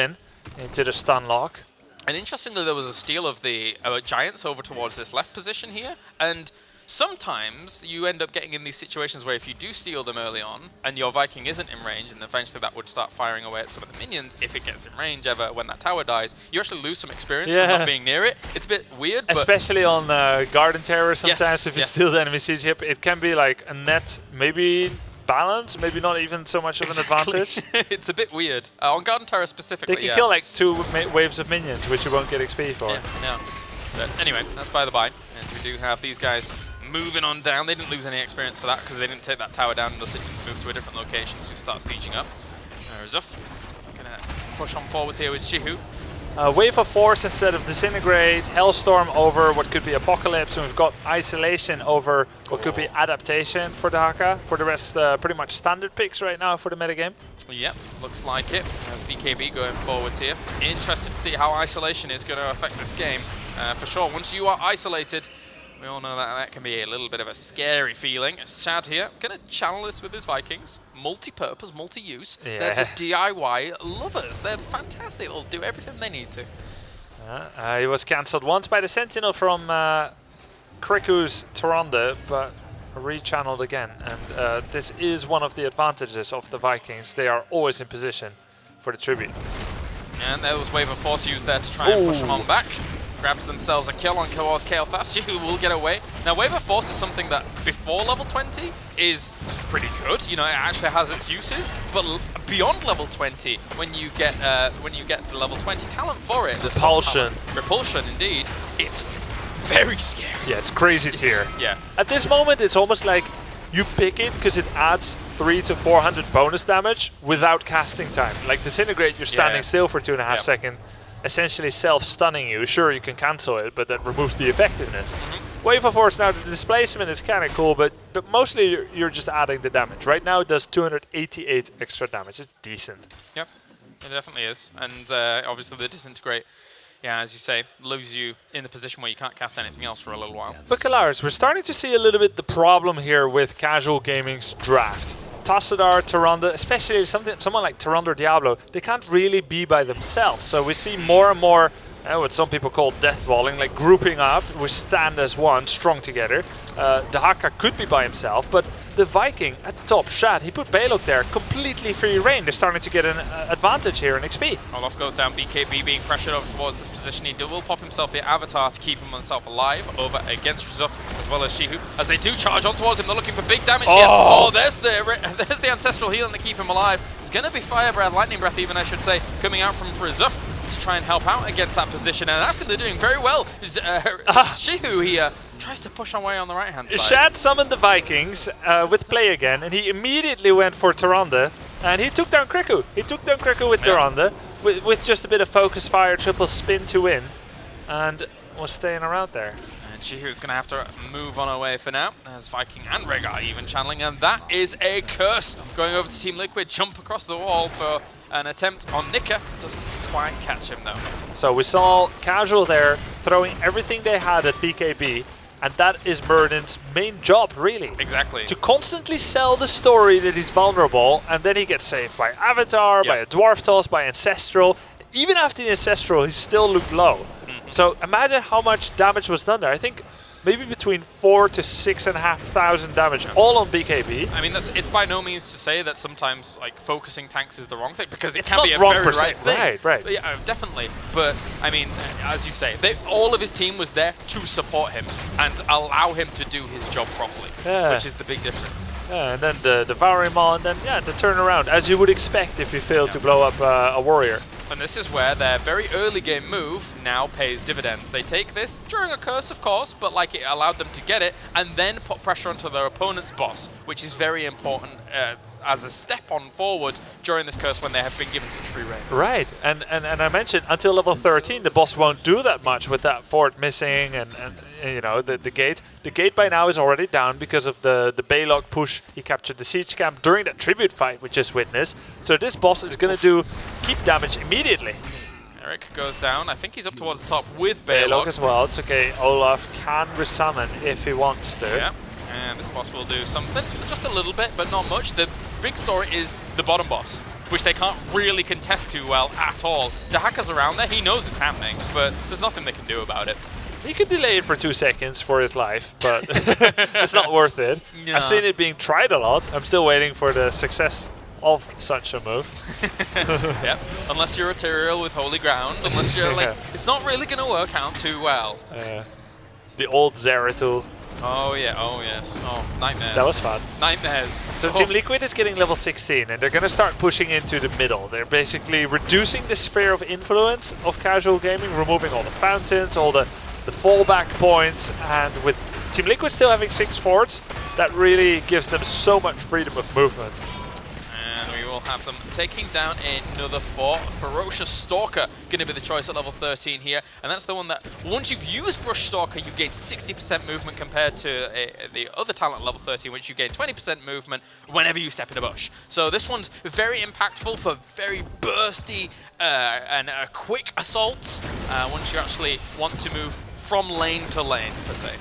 S6: into the stun lock.
S5: And interestingly, there was a steal of the Giants over towards this left position here. And sometimes you end up getting in these situations where if you do steal them early on and your Viking isn't in range, and eventually that would start firing away at some of the minions, if it gets in range ever when that tower dies, you actually lose some experience from not being near it. It's a bit weird.
S6: Especially on Garden Terror sometimes, if you
S5: yes.
S6: steal the enemy siege ship, it can be like a net, maybe balance, maybe not even so much of an advantage.
S5: It's a bit weird. On Garden Terror specifically,
S6: They can kill like 2 waves of minions, which you won't get XP for.
S5: Yeah. But anyway, that's by the by. And we do have these guys moving on down. They didn't lose any experience for that because they didn't take that tower down and thus it didn't move to a different location to start sieging up. Zuf gonna push on forwards here with Jihu.
S6: Wave of Force instead of Disintegrate, Hellstorm over what could be Apocalypse, and we've got Isolation over what could be Adaptation for Dahaka. For the rest, pretty much standard picks right now for the metagame.
S5: Yep, looks like it. As BKB going forwards here. Interested to see how Isolation is going to affect this game. For sure, once you are isolated, we all know that can be a little bit of a scary feeling. Shad here, going to channel this with his Vikings. Multi-purpose, multi-use.
S6: Yeah.
S5: They're the DIY lovers. They're fantastic. They'll do everything they need to.
S6: He was cancelled once by the Sentinel from Kriku's Tyrande, but rechanneled again. And this is one of the advantages of the Vikings. They are always in position for the tribute.
S5: And there was Wave of Force used there to try and push them on back. Grabs themselves a kill on towards Kael'thas, who will get away. Now, Wave of Force is something that before level 20 is pretty good. You know, it actually has its uses. But beyond level 20, when you get the level 20 talent for it, Repulsion, indeed, it's very scary.
S6: Yeah, it's crazy tier.
S5: Yeah.
S6: At this moment, it's almost like you pick it because it adds 300 to 400 bonus damage without casting time. Like Disintegrate, you're standing still for 2.5 seconds. Essentially self-stunning you. Sure, you can cancel it, but that removes the effectiveness. Wave of Force, now the displacement is kind of cool, but mostly you're just adding the damage. Right now it does 288 extra damage. It's decent.
S5: Yep, it definitely is. And obviously the Disintegrate, yeah, as you say, leaves you in the position where you can't cast anything else for a little while.
S6: But Kalaris, we're starting to see a little bit the problem here with Casual Gaming's draft. Tassadar, Tyrande, especially someone like Tyrande or Diablo, they can't really be by themselves. So we see more and more what some people call deathballing, like grouping up. We stand as one, strong together. Dahaka could be by himself, but the Viking at the top, Shad, he put Balog there, completely free reign. They're starting to get an advantage here in XP.
S5: Olaf goes down, BKB being pressured over towards this position. He will pop himself the Avatar to keep himself alive over against Rzuf as well as Jihu. As they do charge on towards him, they're looking for big damage here. Oh, there's the Ancestral Healing to keep him alive. It's going to be Fire Breath, Lightning Breath even, I should say, coming out from Rzuf to try and help out against that position. And actually they're doing very well. Jihu here tries to push away on the right-hand side.
S6: Shad summoned the Vikings with play again, and he immediately went for Tyrande, and he took down Kriku. He took down Kriku with Tyrande, with just a bit of focus fire, triple spin to win, and was staying around there.
S5: And Jihu's going to have to move on away for now, as Viking and Rhaegar even channeling, and that is a curse. Going over to Team Liquid, jump across the wall for an attempt on Nika. Doesn't quite catch him though.
S6: So we saw Casual there throwing everything they had at BKB, and that is Muradin's main job, really.
S5: Exactly.
S6: To constantly sell the story that he's vulnerable, and then he gets saved by Avatar, by a Dwarf Toss, by Ancestral. Even after the Ancestral, he still looked low. So imagine how much damage was done there. I think maybe between 4 to 6,500 damage, all on BKB.
S5: I mean, it's by no means to say that sometimes like focusing tanks is the wrong thing, because it
S6: It's
S5: can
S6: not
S5: be a
S6: wrong
S5: very
S6: per se.
S5: right thing.
S6: Right.
S5: But yeah, definitely. But I mean, as you say, all of his team was there to support him and allow him to do his job properly, which is the big difference.
S6: Yeah, and then the devouring maw, and then the turnaround, as you would expect if you fail to blow up a warrior.
S5: And this is where their very early game move now pays dividends. They take this during a curse, of course, but like it allowed them to get it and then put pressure onto their opponent's boss, which is very important as a step on forward during this curse when they have been given such free reign.
S6: Right, and I mentioned until level 13 the boss won't do that much with that fort missing and you know, the gate. The gate by now is already down because of the Baylog push. He captured the siege camp during that tribute fight we just witnessed. So this boss is going to do keep damage immediately.
S5: Eric goes down. I think he's up towards the top with
S6: Baylog
S5: Baylog
S6: as well. It's okay. Olaf can resummon if he wants to.
S5: Yeah, and this boss will do something, just a little bit, but not much. The big story is the bottom boss, which they can't really contest too well at all. DreamHack's around there. He knows it's happening, but there's nothing they can do about it.
S6: He could delay it for 2 seconds for his life, but it's not worth it.
S5: No.
S6: I've seen it being tried a lot. I'm still waiting for the success of such a move.
S5: Yep. Unless you're a Tyrael with Holy Ground, unless you're like, it's not really going to work out too well.
S6: The old Zeratul.
S5: Oh yeah, oh yes. Oh, nightmares.
S6: That was fun.
S5: Nightmares.
S6: So Team Liquid is getting level 16 and they're going to start pushing into the middle. They're basically reducing the sphere of influence of casual gaming, removing all the fountains, all the fallback points, and with Team Liquid still having 6 forts, that really gives them so much freedom of movement.
S5: And we will have them taking down another fort. Ferocious Stalker going to be the choice at level 13 here, and that's the one that once you've used Brush Stalker, you gain 60% movement compared to the other talent at level 13, which you gain 20% movement whenever you step in a bush. So this one's very impactful for very bursty and quick assaults once you actually want to move from lane to lane, per se.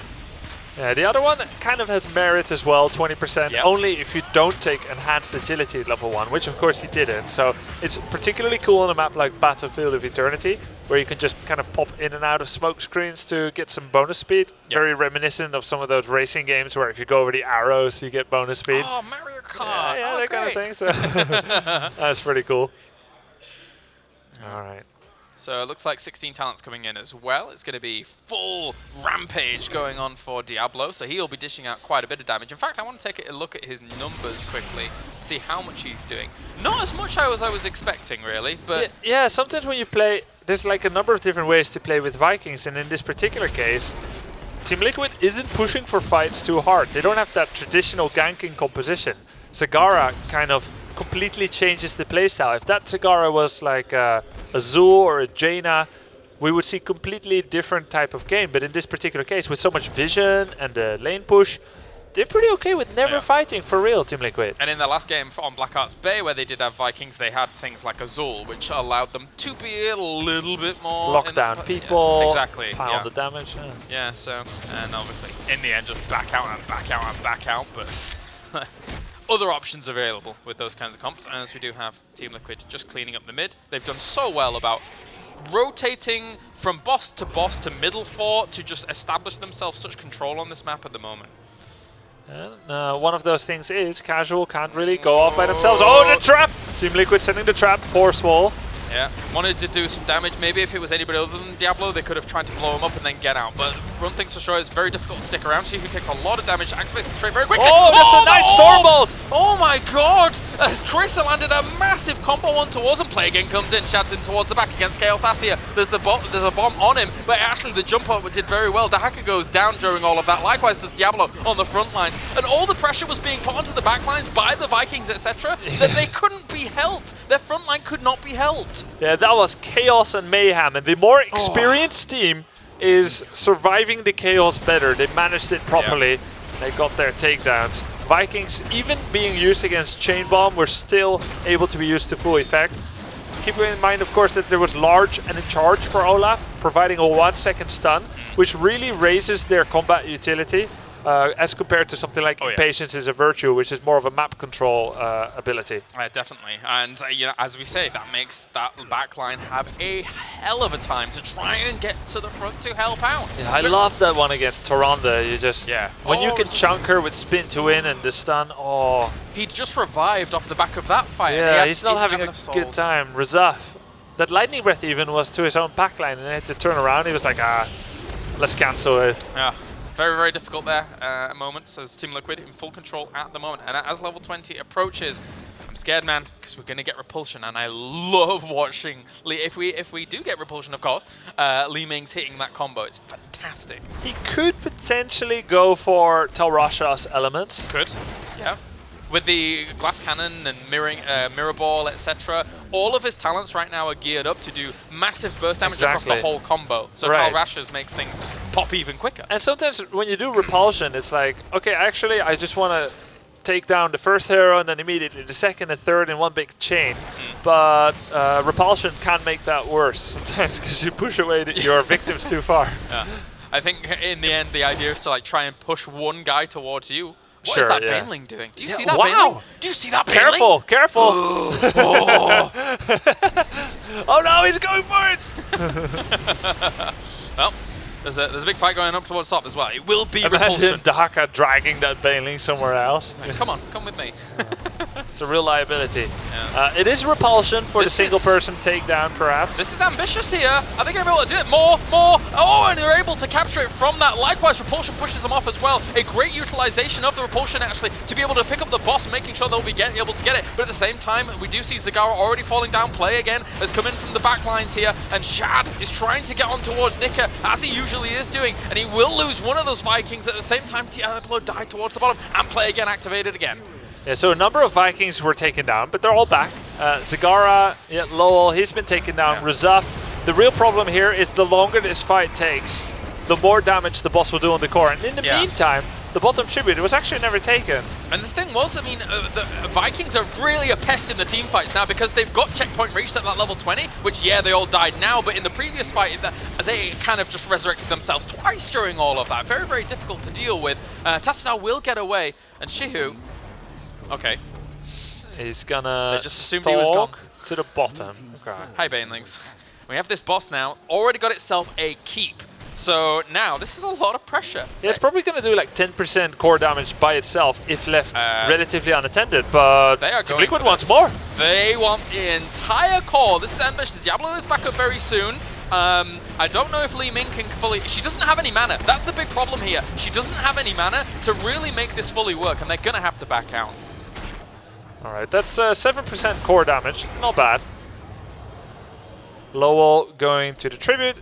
S6: Yeah, the other one kind of has merit as well, 20%,
S5: Yep.
S6: only if you don't take enhanced agility at level 1, which of course he didn't. So it's particularly cool on a map like Battlefield of Eternity, where you can just kind of pop in and out of smoke screens to get some bonus speed.
S5: Yep.
S6: Very reminiscent of some of those racing games where if you go over the arrows, you get bonus speed.
S5: Oh, Mario Kart!
S6: Yeah,
S5: oh,
S6: that kind of
S5: great.
S6: thing. So that's pretty cool. All right.
S5: So it looks like 16 talents coming in as well. It's going to be full rampage going on for Diablo, so he'll be dishing out quite a bit of damage. In fact, I want to take a look at his numbers quickly, see how much he's doing. Not as much as I was expecting, really, but...
S6: Yeah, sometimes when you play, there's like a number of different ways to play with Vikings, and in this particular case, Team Liquid isn't pushing for fights too hard. They don't have that traditional ganking composition. Zagara kind of completely changes the playstyle. If that Zagara was like a Zul or a Jaina, we would see completely different type of game. But in this particular case, with so much vision and the lane push, they're pretty okay with never fighting for real, Team Liquid.
S5: And in the last game on Black Arts Bay, where they did have Vikings, they had things like Azul, which allowed them to be a little bit more...
S6: Lock down people,
S5: yeah, exactly,
S6: pile the damage.
S5: Yeah, so, and obviously, in the end, just back out and back out and back out, but... Other options available with those kinds of comps, as we do have Team Liquid just cleaning up the mid. They've done so well about rotating from boss to middle fort to just establish themselves such control on this map at the moment.
S6: And one of those things is casual can't really go off by themselves. Oh, the trap! Team Liquid sending the trap, force wall.
S5: Yeah, wanted to do some damage. Maybe if it was anybody other than Diablo, they could have tried to blow him up and then get out. But Run Things for Sure is very difficult to stick around. She who takes a lot of damage, activates the straight very quickly.
S6: Oh, that's a nice Stormbolt!
S5: Oh my god! As Chris landed a massive combo on towards him. Plague in comes in, shouts in towards the back against Kael'thas. There's a bomb on him, but actually the jump up did very well. DreamHack goes down during all of that. Likewise does Diablo on the front lines. And all the pressure was being put onto the back lines by the Vikings, etc., that they couldn't be helped. Their front line could not be helped.
S6: Yeah, that was chaos and mayhem, and the more experienced team is surviving the chaos better. They managed it properly. They got their takedowns. Vikings, even being used against Chain Bomb, were still able to be used to full effect. Keep in mind, of course, that there was Large and in charge for Olaf, providing a 1-second stun, which really raises their combat utility. as compared to something like Impatience is a Virtue, which is more of a map control ability.
S5: Definitely, and you know, as we say, that makes that backline have a hell of a time to try and get to the front to help out.
S6: Yeah, I love that one against Toronda. You just when you can chunk her with spin to win and the stun. Oh,
S5: he just revived off the back of that fight.
S6: Yeah, he's not having a good time. Razaf, that lightning breath even was to his own backline, and he had to turn around. He was like, let's cancel it.
S5: Yeah. Very, very difficult there at moments as Team Liquid in full control at the moment. And as level 20 approaches, I'm scared, man, because we're going to get repulsion. And I love watching Lee. If we do get repulsion, of course, Li Ming's hitting that combo. It's fantastic.
S6: He could potentially go for Talrasha's elements.
S5: Could, yeah. With the glass cannon and mirror ball, etc., all of his talents right now are geared up to do massive burst damage across the whole combo. So Talrasha's makes things pop even quicker.
S6: And sometimes when you do repulsion, it's like, okay, actually, I just want to take down the first hero and then immediately the second and third in one big chain. But repulsion can make that worse sometimes because you push away your victims too far.
S5: Yeah. I think in the end, the idea is to like try and push one guy towards you. What is that Baneling doing? Do you see that Baneling? Do you see that Baneling?
S6: Careful! Oh no, he's going for it!
S5: Well, there's a big fight going up towards top as well. It will be
S6: Imagine
S5: repulsion.
S6: Dahaka dragging that Baneling somewhere else.
S5: Like, come on, come with me.
S6: It's a real liability. Yeah. It is repulsion for the single-person takedown, perhaps.
S5: This is ambitious here. Are they going to be able to do it? More! Oh, and they're able to capture it from that. Likewise, repulsion pushes them off as well. A great utilization of the repulsion, actually, to be able to pick up the boss, making sure they'll be able to get it. But at the same time, we do see Zagara already falling down. Play again has come in from the back lines here, and Shad is trying to get on towards Nika, as he usually is doing, and he will lose one of those Vikings. At the same time, Diablo died towards the bottom, and Play again activated again.
S6: Yeah, so a number of Vikings were taken down, but they're all back. Zagara, Lowell, he's been taken down. Razaf. The real problem here is the longer this fight takes, the more damage the boss will do on the core. And in the meantime, the bottom tribute was actually never taken.
S5: And the thing was, I mean, the Vikings are really a pest in the team fights now because they've got checkpoint reached at that level 20, which, they all died now, but in the previous fight, they kind of just resurrected themselves twice during all of that. Very, very difficult to deal with. Tassadar will get away, and Shihu, okay.
S6: He's gonna
S5: just assumed he was gone.
S6: To the bottom. Okay.
S5: Hi, Banelings. We have this boss now, already got itself a keep. So now, this is a lot of pressure.
S6: Yeah, it's probably going to do like 10% core damage by itself if left relatively unattended, but Team Liquid wants more.
S5: They want the entire core. This is ambitious. Diablo is back up very soon. I don't know if Li Ming can fully... She doesn't have any mana. That's the big problem here. She doesn't have any mana to really make this fully work, and they're going to have to back out.
S6: All right, that's 7% core damage. Not bad. Lowell going to the tribute.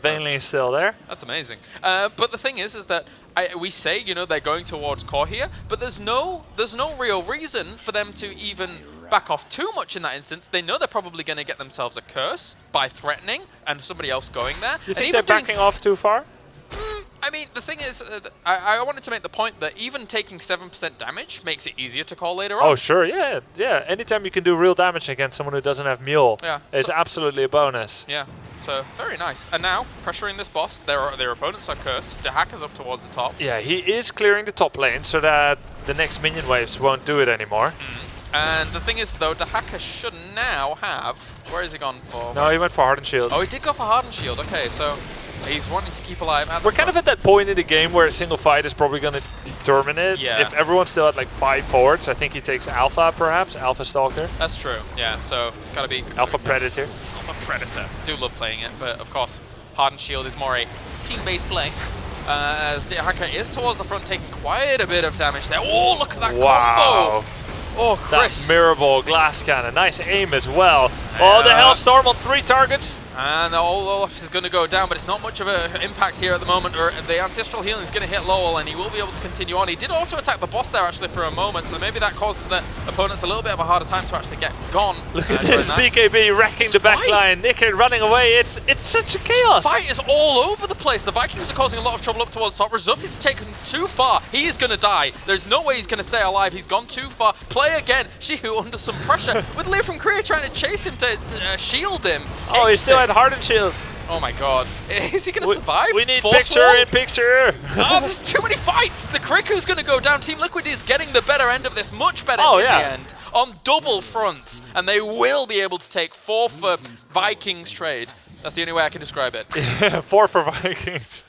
S6: Baneling is still there.
S5: That's amazing. But the thing is that we say, they're going towards core here, but there's no real reason for them to even back off too much in that instance. They know they're probably going to get themselves a curse by threatening and somebody else going there.
S6: You think they're backing off too far?
S5: I mean, the thing is, I wanted to make the point that even taking 7% damage makes it easier to call later on.
S6: Oh, sure, yeah. Anytime you can do real damage against someone who doesn't have Mule, it's absolutely a bonus.
S5: Yeah, so very nice. And now, pressuring this boss, their opponents are cursed. DreamHack is up towards the top.
S6: Yeah, he is clearing the top lane so that the next minion waves won't do it anymore.
S5: And the thing is, though, DreamHack should now have... Where has he gone for?
S6: No, he went for Hardened Shield.
S5: Oh, he did go for Hardened Shield. Okay, so... He's wanting to keep alive.
S6: We're kind of at that point in the game where a single fight is probably going to determine it.
S5: Yeah.
S6: If everyone's still at like 5 forwards, I think he takes Alpha, perhaps. Alpha Stalker.
S5: That's true. Yeah, so gotta be...
S6: Alpha Predator.
S5: Alpha Predator. Do love playing it, but of course, Hardened Shield is more a team-based play. As DreamHack is towards the front, taking quite a bit of damage there. Oh, look at that combo! Oh, Chris.
S6: That mirror ball, glass cannon. Nice aim as well. Oh, the Hellstorm on 3 targets.
S5: And Olaf is going to go down, but it's not much of an impact here at the moment. The Ancestral Healing is going to hit Lowell, and he will be able to continue on. He did auto-attack the boss there, actually, for a moment, so maybe that causes the opponents a little bit of a harder time to actually get gone.
S6: Look at this, BKB wrecking the backline. Nickard running away. It's such a chaos.
S5: The fight is all over the place. The Vikings are causing a lot of trouble up towards top. Razuf is taken too far. He is going to die. There's no way he's going to stay alive. He's gone too far. Play again. Shihu under some pressure with Leo from Korea trying to chase him to shield him.
S6: Oh, he still had Hardened Shield.
S5: Oh my god. Is he going to survive?
S6: We need
S5: Force
S6: picture
S5: wall?
S6: in picture.
S5: Oh, there's too many fights. The Kriku's going to go down. Team Liquid is getting the better end of this, much better in the end, on double fronts, and they will be able to take 4 for Vikings trade. That's the only way I can describe it.
S6: 4 for Vikings.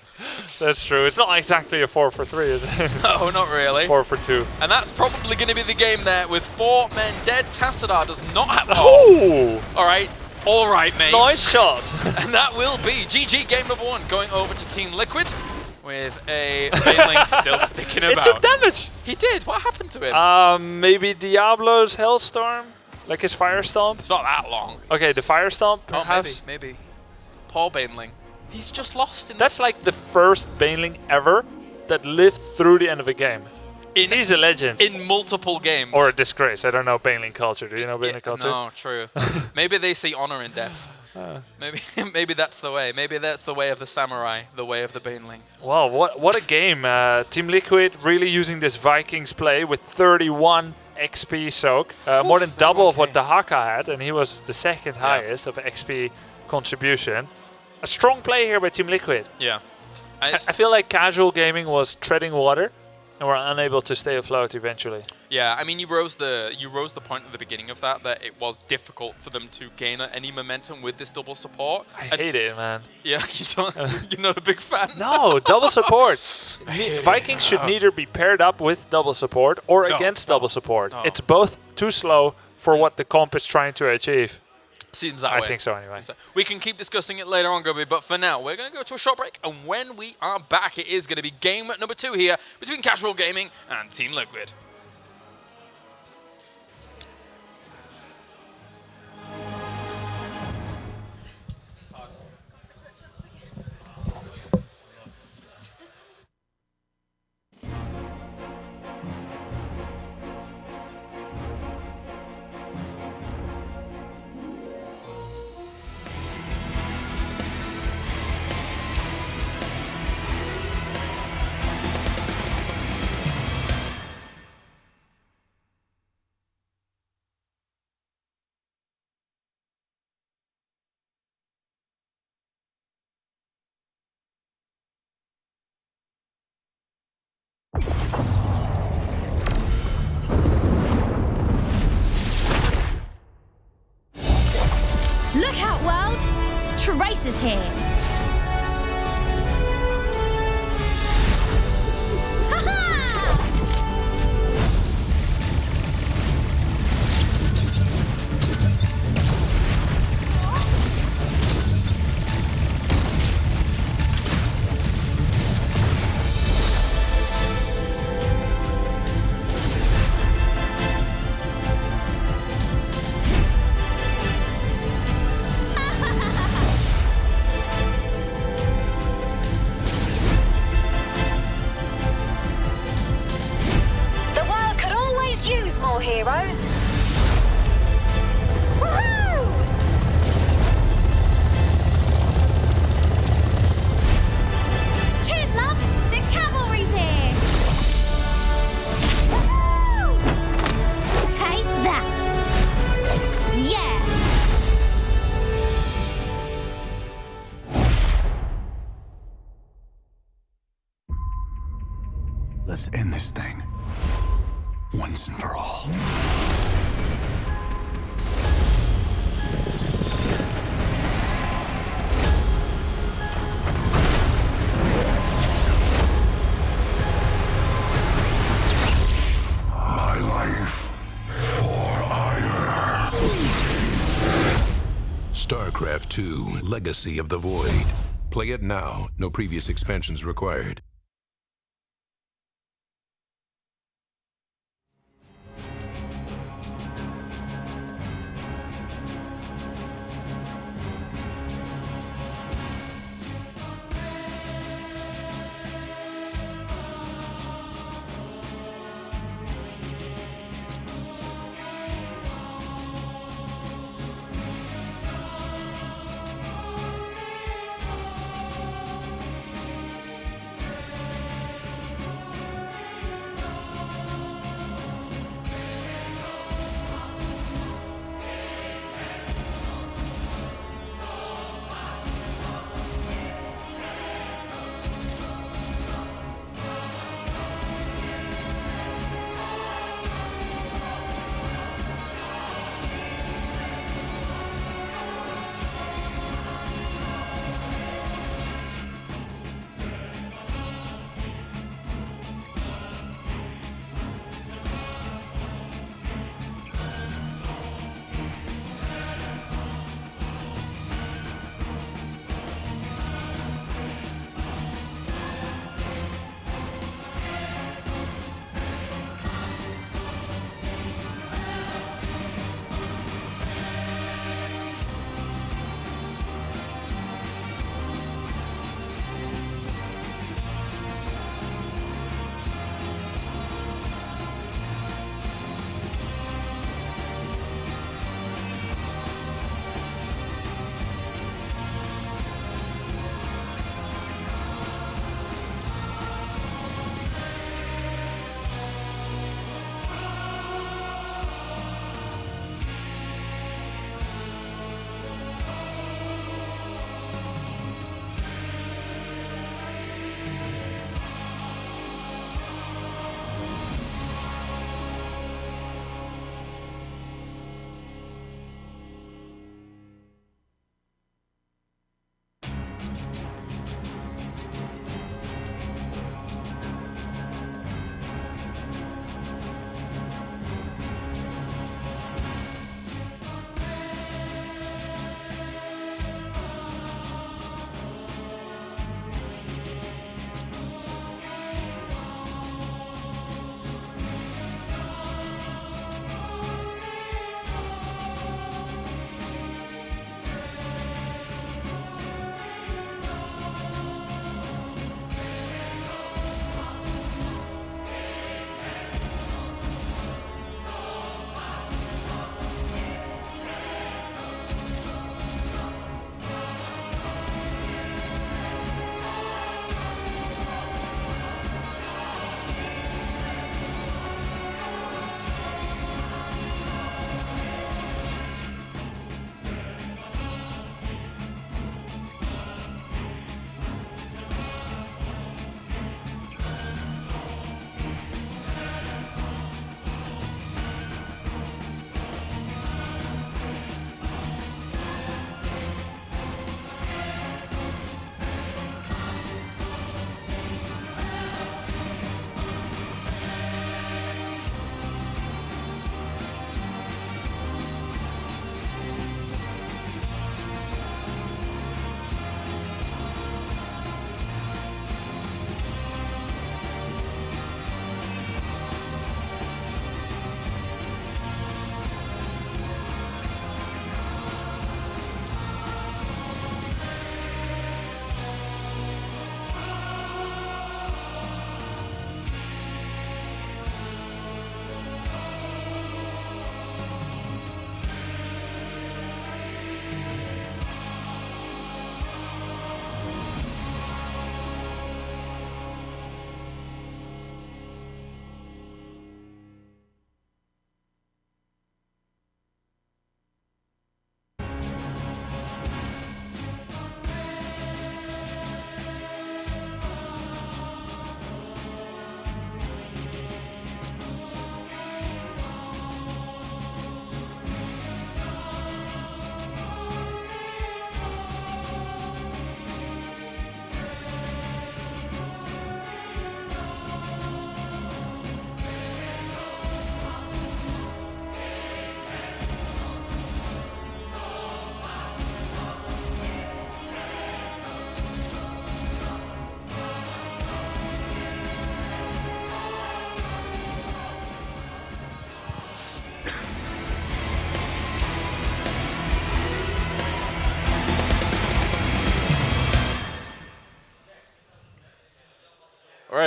S6: That's true. It's not exactly a 4 for 3, is it?
S5: No, not really.
S6: 4 for 2.
S5: And that's probably going to be the game there with 4 men dead. Tassadar does not have...
S6: Oh!
S5: All right, mate.
S6: Nice shot.
S5: And that will be GG game number 1 going over to Team Liquid with a Baneling still sticking about.
S6: It took damage.
S5: He did. What happened to him?
S6: Maybe Diablo's Hellstorm? Like his Fire Stomp?
S5: It's not that long.
S6: Okay, the Fire Stomp,
S5: Oh,
S6: perhaps?
S5: maybe. Poor Baneling. He's just lost in
S6: That's like the first Baneling ever that lived through the end of a game. He's a legend.
S5: in multiple games.
S6: Or a disgrace. I don't know Baneling culture. Do you know Baneling culture?
S5: No, true. Maybe they see honor in death. Maybe that's the way. Maybe that's the way of the samurai, the way of the Baneling.
S6: Wow, what a game. Team Liquid really using this Vikings play with 31 XP soak. More than double of what Dahaka had, and he was the second highest of XP contribution. A strong play here by Team Liquid.
S5: Yeah.
S6: I feel like casual gaming was treading water and were unable to stay afloat eventually.
S5: Yeah, I mean, you rose the point at the beginning of that it was difficult for them to gain any momentum with this double support.
S6: I hate it, man.
S5: Yeah, you're not a big fan.
S6: No, double support. Vikings should neither be paired up with double support or against double support.
S5: No.
S6: It's both too slow for what the comp is trying to achieve.
S5: Seems that way.
S6: I think so anyway.
S5: We can keep discussing it later on, Gobi, but for now, we're going to go to a short break, and when we are back, it is going to be game number 2 here between Casual Gaming and Team Liquid.
S7: Look out, world! Trace is here! Ha-ha! The world could always use more heroes. Woohoo! Cheers, love! The cavalry's here! Woohoo! Take that! Yeah!
S8: Let's end this thing. Once and for all. My life for ire.
S9: StarCraft II: Legacy of the Void. Play it now. No previous expansions required.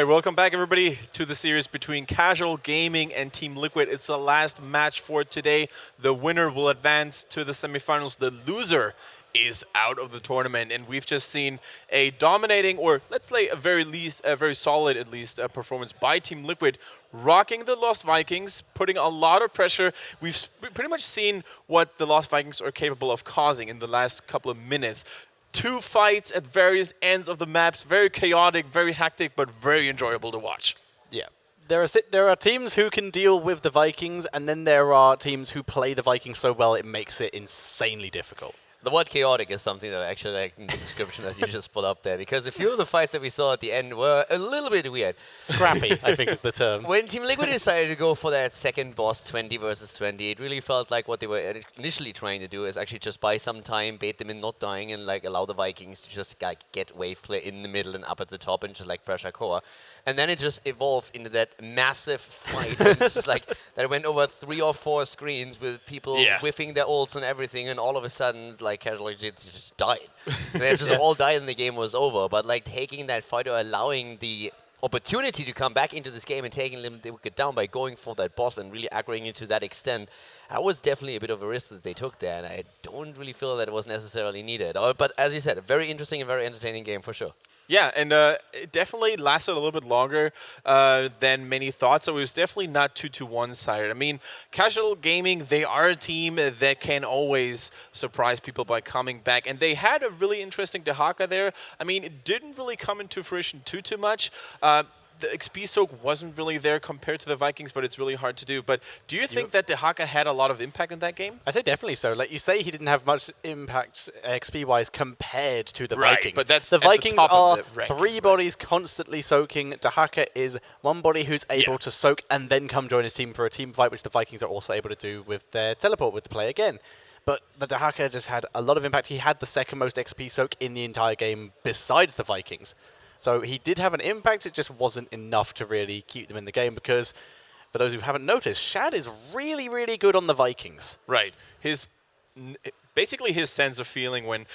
S2: right, welcome back, everybody, to the series between Casual Gaming and Team Liquid. It's the last match for today. The winner will advance to the semifinals. The loser is out of the tournament, and we've just seen a dominating, or let's say a very solid at least performance by Team Liquid, rocking the Lost Vikings, putting a lot of pressure. We've pretty much seen what the Lost Vikings are capable of causing in the last couple of minutes. 2 fights at various ends of the maps, very chaotic, very hectic, but very enjoyable to watch.
S4: Yeah. There are teams who can deal with the Vikings, and then there are teams who play the Vikings so well it makes it insanely difficult.
S3: The word chaotic is something that I actually like in the description that you just put up there, because a few of the fights that we saw at the end were a little bit weird.
S4: Scrappy, I think is the term.
S3: When Team Liquid decided to go for that second boss, 20 versus 20, it really felt like what they were initially trying to do is actually just buy some time, bait them in not dying, and like allow the Vikings to just like get wave clear in the middle and up at the top and just like pressure core. And then it just evolved into that massive fight just, like, that went over 3 or 4 screens with people whiffing their ults and everything, and all of a sudden, like, Casual just died. They just all died and the game was over. But, like, taking that fight or allowing the opportunity to come back into this game and taking them down by going for that boss and really aggroing it to that extent, that was definitely a bit of a risk that they took there, and I don't really feel that it was necessarily needed. But as you said, a very interesting and very entertaining game for sure.
S2: Yeah, and it definitely lasted a little bit longer than many thought, so it was definitely not too one-sided. I mean, Casual Gaming, they are a team that can always surprise people by coming back, and they had a really interesting DreamHack there. I mean, it didn't really come into fruition too much. The XP soak wasn't really there compared to the Vikings, but it's really hard to do. But do you think that DreamHack had a lot of impact in that game?
S4: I say definitely so. Like you say, he didn't have much impact XP-wise compared to the Vikings.
S2: But that's
S4: the Vikings are
S2: the rankings,
S4: 3 bodies constantly soaking. DreamHack is 1 body who's able to soak and then come join his team for a team fight, which the Vikings are also able to do with their teleport with the play again. But the DreamHack just had a lot of impact. He had the 2nd most XP soak in the entire game besides the Vikings. So he did have an impact, it just wasn't enough to really keep them in the game, because for those who haven't noticed, Shad is really, really good on the Vikings.
S2: Right. Basically his sense of feeling when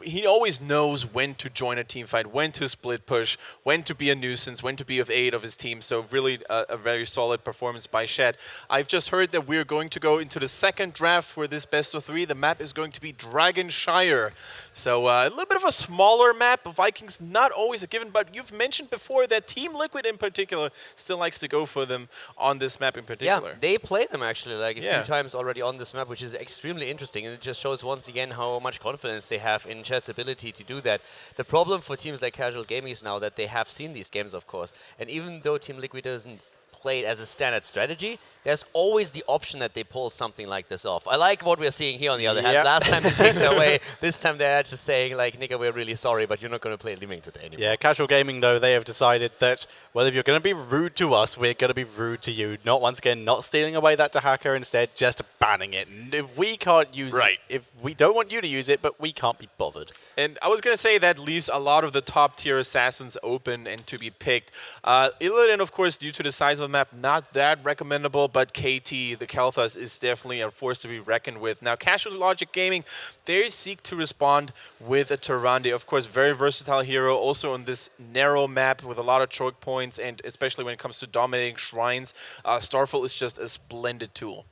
S2: he always knows when to join a team fight, when to split push, when to be a nuisance, when to be of aid of his team. So really a very solid performance by Shed. I've just heard that we're going to go into the 2nd draft for this best of 3. The map is going to be Dragonshire. So a little bit of a smaller map. Vikings not always a given, but you've mentioned before that Team Liquid in particular still likes to go for them on this map in particular.
S3: Yeah, they played them actually like a few times already on this map, which is extremely interesting, and it just shows once again how much confidence they have in Chad's ability to do that. The problem for teams like Casual Gaming is now that they have seen these games, of course, and even though Team Liquid doesn't play it as a standard strategy, there's always the option that they pull something like this off. I like what we're seeing here on the other hand. Last time they kicked away, this time they're just saying like, Nika, we're really sorry, but you're not going to play Living today anymore.
S4: Yeah, Casual Gaming, though, they have decided that, well, if you're going to be rude to us, we're going to be rude to you. Not, once again, not stealing away that DreamHack, instead just banning it. And if we can't use it, if we don't want you to use it, but we can't be bothered.
S2: And I was going to say that leaves a lot of the top-tier assassins open and to be picked. Illidan, of course, due to the size of the map, not that recommendable, but KT, the Kalthas, is definitely a force to be reckoned with. Now, Casual Logic Gaming, they seek to respond with a Tyrande. Of course, very versatile hero, also on this narrow map with a lot of choke points, and especially when it comes to dominating shrines, Starfall is just a splendid tool.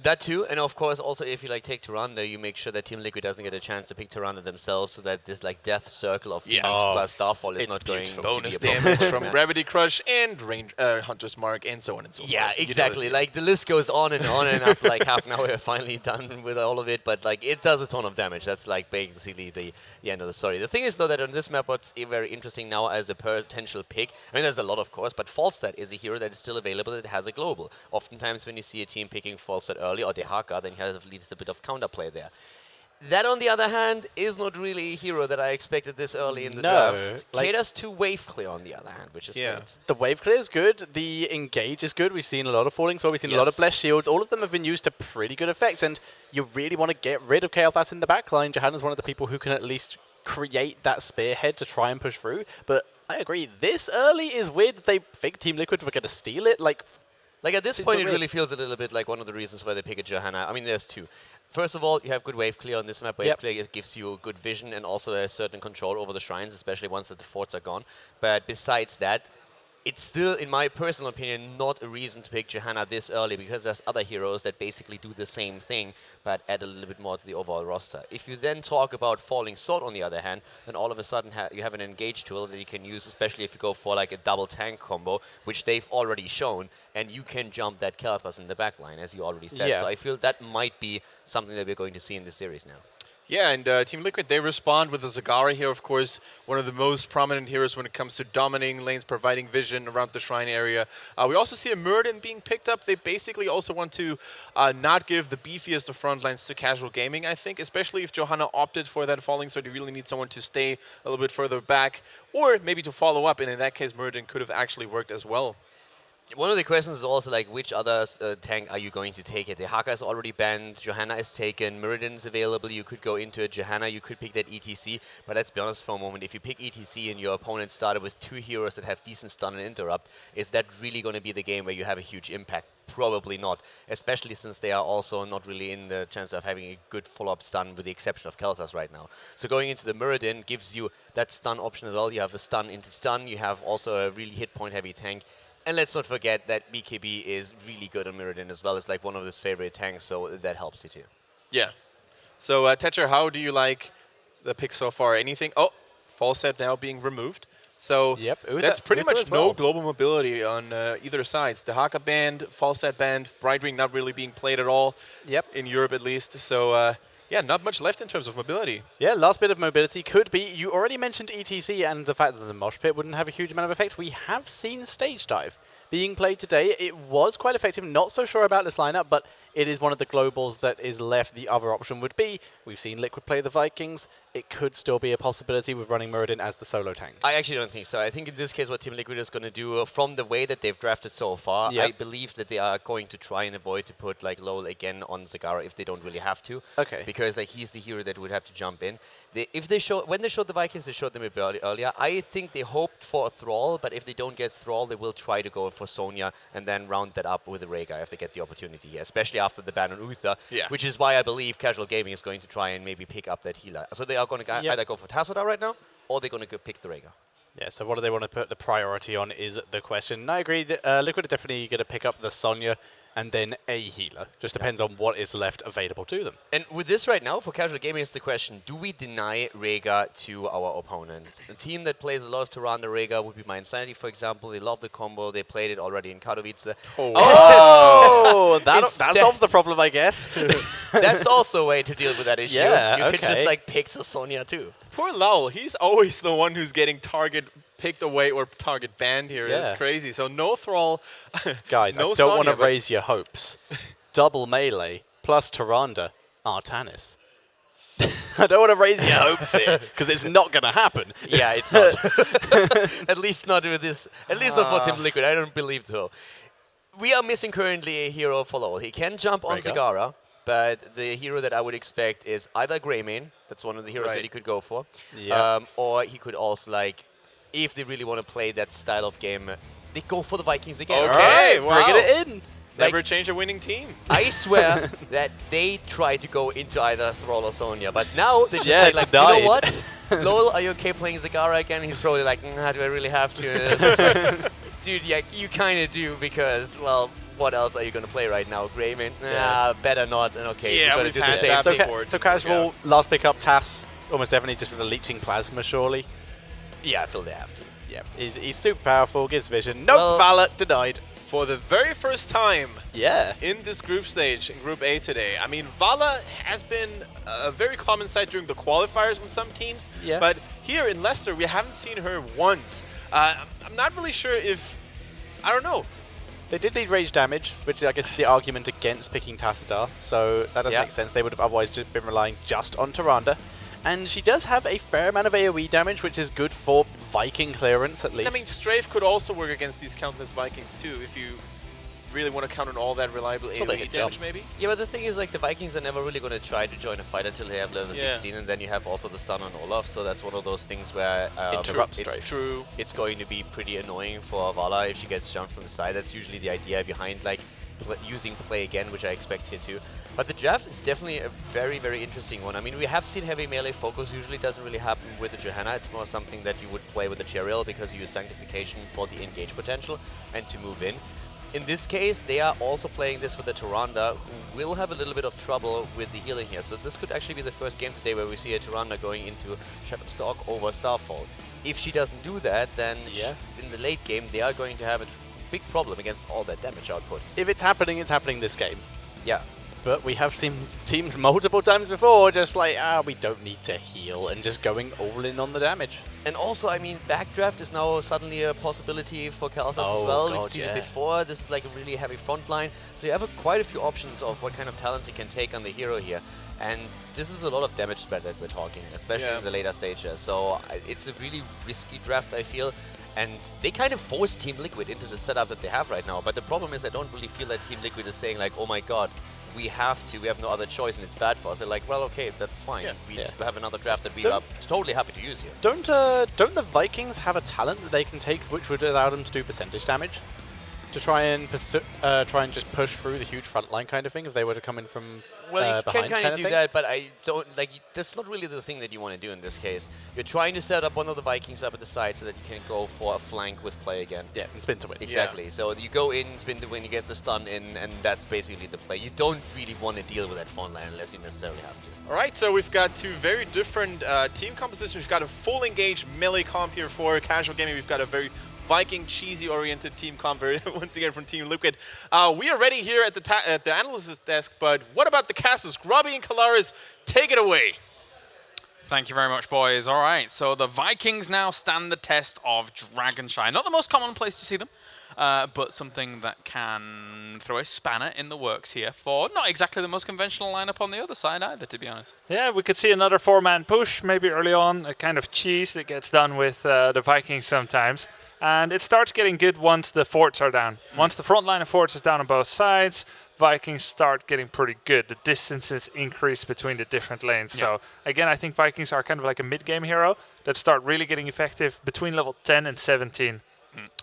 S3: That too, and of course also if you like take Tyrande, you make sure that Team Liquid doesn't get a chance to pick Tyrande themselves, so that this like death circle of Phoenix plus Starfall is not going to be
S2: bonus
S3: a
S2: damage from Gravity Crush and Hunter's Mark and so on and so forth.
S3: Yeah, exactly. You know, like the list goes on, and after like half an hour we're finally done with all of it, but like it does a ton of damage. That's like basically the end of the story. The thing is though that on this map what's very interesting now as a potential pick, I mean there's a lot of course, but Falstad is a hero that is still available that has a global. Oftentimes when you see a team picking Falstad early or DreamHack, then you have at least a bit of counterplay there. That, on the other hand, is not really a hero that I expected this early in the draft. Caters to wave clear, on the other hand, which is great.
S4: The wave clear is good. The engage is good. We've seen a lot of falling swords. We've seen a lot of blessed shields. All of them have been used to pretty good effect. And you really want to get rid of Kael'thas in the backline. Johanna's one of the people who can at least create that spearhead to try and push through. But I agree. This early is weird that they think Team Liquid were going to steal it. Like
S3: at this point, it really feels a little bit like one of the reasons why they pick a Johanna. I mean, there's two. First of all, you have good wave clear on this map. Wave clear gives you good vision and also a certain control over the shrines, especially once that the forts are gone. But besides that, it's still, in my personal opinion, not a reason to pick Johanna this early because there's other heroes that basically do the same thing but add a little bit more to the overall roster. If you then talk about Falling Sword, on the other hand, then all of a sudden you have an engage tool that you can use, especially if you go for like a double tank combo, which they've already shown, and you can jump that Kel'Thas in the backline, as you already said.
S4: Yeah.
S3: So I feel that might be something that we're going to see in the series now.
S2: Yeah, and Team Liquid, they respond with the Zagara here, of course, one of the most prominent heroes when it comes to dominating lanes, providing vision around the shrine area. We also see a Muradin being picked up. They basically also want to not give the beefiest of front lines to casual gaming, I think, especially if Johanna opted for that Falling Sword. You really need someone to stay a little bit further back, or maybe to follow up, and in that case, Muradin could have actually worked as well.
S3: One of the questions is also like, which other tank are you going to take it? The Haka is already banned, Johanna is taken, Muradin is available, you could go into it, Johanna, you could pick that ETC, but let's be honest for a moment, if you pick ETC and your opponent started with 2 heroes that have decent stun and interrupt, is that really going to be the game where you have a huge impact? Probably not, especially since they are also not really in the chance of having a good follow-up stun with the exception of Kel'Thas right now. So going into the Muradin gives you that stun option as well, you have a stun into stun, you have also a really hit point heavy tank. And let's not forget that BKB is really good on Muradin as well. It's like one of his favorite tanks, so that helps you too.
S2: Yeah. So, Tetcher, how do you like the picks so far? Anything? Oh, Falstad now being removed. So
S4: Yep,
S2: that's pretty
S4: Uther
S2: much
S4: as well.
S2: no global mobility on either sides. The Haka banned, Falstad banned, Brightwing not really being played at all.
S4: Yep.
S2: In Europe at least. So, yeah, not much left in terms of mobility.
S4: Yeah, last bit of mobility could be, you already mentioned ETC and the fact that the Mosh Pit wouldn't have a huge amount of effect. We have seen Stage Dive being played today. It was quite effective, not so sure about this lineup, but it is one of the globals that is left. The other option would be, we've seen Liquid play the Vikings, it could still be a possibility with running Muradin as the solo tank.
S3: I actually don't think so. I think in this case what Team Liquid is going to do, from the way that they've drafted so far, I believe that they are going to try and avoid to put like LoL again on Zagara if they don't really have to.
S4: Okay.
S3: Because like he's the hero that would have to jump in. When they showed the Vikings, they showed them a bit earlier. I think they hoped for a Thrall, but if they don't get Thrall, they will try to go for Sonya and then round that up with a Rhaegar if they get the opportunity here, especially after the ban on Uther, which is why I believe Casual Gaming is going to try and maybe pick up that healer. So they are going to either go for Tassadar right now, or they're going to go pick the Rhaegar.
S4: Yeah, so what do they want to put the priority on is the question. And I agree, Liquid are definitely going to pick up the Sonya and then a healer. Just depends on what is left available to them.
S3: And with this right now, for Casual Gaming, is the question, do we deny Rhaegar to our opponents? A team that plays a lot of Tyrande Rhaegar would be My Insanity, for example. They love the combo. They played it already in Katowice.
S4: Oh, that solves the problem, I guess.
S3: That's also a way to deal with that issue.
S4: Yeah,
S3: you could just like pick Sonya too.
S2: Poor Lowell, he's always the one who's getting target picked away or target banned here.
S4: Yeah.
S2: That's crazy. So no Thrall.
S4: Guys,
S2: no
S4: I don't want to
S2: Sonya,
S4: raise your hopes. Double melee plus Tyrande, Artanis. I don't want to raise your hopes here, because it's not going to happen.
S3: Yeah, it's not. At least not with this. At least not for Team Liquid. I don't believe so. We are missing currently a hero for LoL. He can jump on Zagara, but the hero that I would expect is either Greymane. That's one of the heroes that he could go for.
S4: Yeah.
S3: Or he could also, like, if they really want to play that style of game, they go for the Vikings again.
S2: Okay,
S4: All right, bringing it in.
S2: Never change a winning team.
S3: I swear that they try to go into either Thrall or Sonya, but now they just say, like,
S4: denied.
S3: you know what? LOL, are you okay playing Zagara again? He's probably like, do I really have to? It's just like, dude, yeah, you kind of do because, well, what else are you going to play right now? Greymane? Better not. And okay,
S2: Yeah,
S3: we're going
S2: we've
S3: to do the
S2: had
S3: same
S2: that
S3: thing.
S2: before.
S4: So Casual, last pick up, Tass, almost definitely just with a leeching plasma, surely.
S3: Yeah, I feel they have to.
S4: Yeah, he's super powerful, gives vision. Nope, Valor denied.
S2: For the very first time
S4: Yeah.
S2: in this group stage, in Group A today, I mean, Vala has been a very common sight during the qualifiers in some teams, but here in Leicester, we haven't seen her once. I'm not really sure if, I don't know.
S4: They did need rage damage, which I guess is the argument against picking Tassadar, so that does make sense. They would have otherwise just been relying just on Tyrande. And she does have a fair amount of AoE damage, which is good for Viking clearance, at least.
S2: I mean, Strafe could also work against these countless Vikings, too, if you really want to count on all that reliable AoE damage, maybe?
S3: Yeah, but the thing is, like, the Vikings are never really going to try to join a fight until they have level 16, and then you have also the stun on Olaf, so that's one of those things where it's going to be pretty annoying for Vala if she gets jumped from the side. That's usually the idea behind, like, using play again, which I expect here too. But the draft is definitely a very, very interesting one. I mean, we have seen heavy melee focus. Usually doesn't really happen with the Johanna. It's more something that you would play with the Tyrael because you use Sanctification for the engage potential and to move in. In this case, they are also playing this with the Tyrande, who will have a little bit of trouble with the healing here. So this could actually be the first game today where we see a Tyrande going into Shepherd Stalk over Starfall. If she doesn't do that, then in the late game, they are going to have a big problem against all that damage output.
S4: If it's happening this game.
S3: Yeah.
S4: But we have seen teams multiple times before just like, we don't need to heal, and just going all in on the damage.
S3: And also, I mean, backdraft is now suddenly a possibility for Kalthas as well. We've seen it before. This is like a really heavy front line. So you have quite a few options of what kind of talents you can take on the hero here. And this is a lot of damage spread that we're talking, especially in the later stages. So it's a really risky draft, I feel. And they kind of force Team Liquid into the setup that they have right now. But the problem is I don't really feel that Team Liquid is saying like, oh my god, we have no other choice and it's bad for us. They're like, well, okay, that's fine. We have another draft that we are totally happy to use here.
S4: Don't the Vikings have a talent that they can take which would allow them to do percentage damage? To try and just push through the huge front line kind of thing if they were to come in from
S3: well, you can kind of do
S4: thing?
S3: that, but I don't like. That's not really the thing that you want to do in this case. You're trying to set up one of the Vikings up at the side so that you can go for a flank with play again.
S4: Yeah, and spin to win.
S3: Exactly. So you go in, spin to win, you get the stun in, and that's basically the play. You don't really want to deal with that front line unless you necessarily have to.
S2: All right, so we've got two very different team compositions. We've got a full engaged melee comp here for casual gaming. We've got a very Viking cheesy-oriented team comp once again from Team Liquid. We are ready here at the analyst's desk, but what about the castles? Grubby and Kalaris, take it away.
S5: Thank you very much, boys. All right, so the Vikings now stand the test of Dragonshire. Not the most common place to see them, but something that can throw a spanner in the works here for not exactly the most conventional lineup on the other side either, to be honest.
S6: Yeah, we could see another four-man push maybe early on, a kind of cheese that gets done with the Vikings sometimes. And it starts getting good once the forts are down. Once the front line of forts is down on both sides, Vikings start getting pretty good. The distances increase between the different lanes. So again, I think Vikings are kind of like a mid-game hero that start really getting effective between level 10 and 17.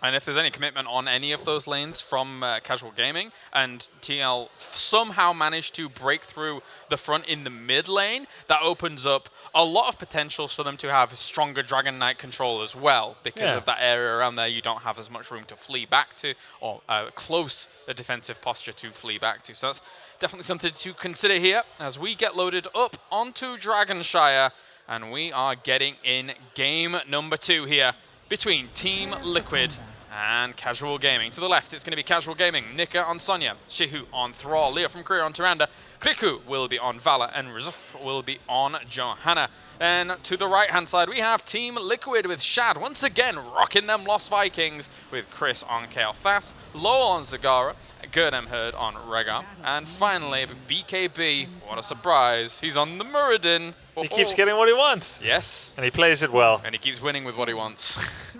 S5: And if there's any commitment on any of those lanes from casual gaming, and TL somehow managed to break through the front in the mid lane, that opens up a lot of potentials for them to have stronger Dragon Knight control as well, because of that area around there you don't have as much room to flee back to, or close a defensive posture to flee back to. So that's definitely something to consider here as we get loaded up onto Dragonshire, and we are getting in game number 2 here between Team Liquid and Casual Gaming. To the left, it's going to be Casual Gaming. Nika on Sonya, Shihu on Thrall, Leo from Korea on Tyrande, Kriku will be on Vala, and Rizuf will be on Johanna. And to the right-hand side, we have Team Liquid with Shad once again rocking them Lost Vikings with Chris on Kalthas, Lowell on Zagara, Gerdem Herd on Rhaegar, and finally BKB, what a surprise, he's on the Muradin.
S6: He keeps getting what he wants.
S5: Yes.
S6: And he plays it well.
S5: And he keeps winning with what he wants.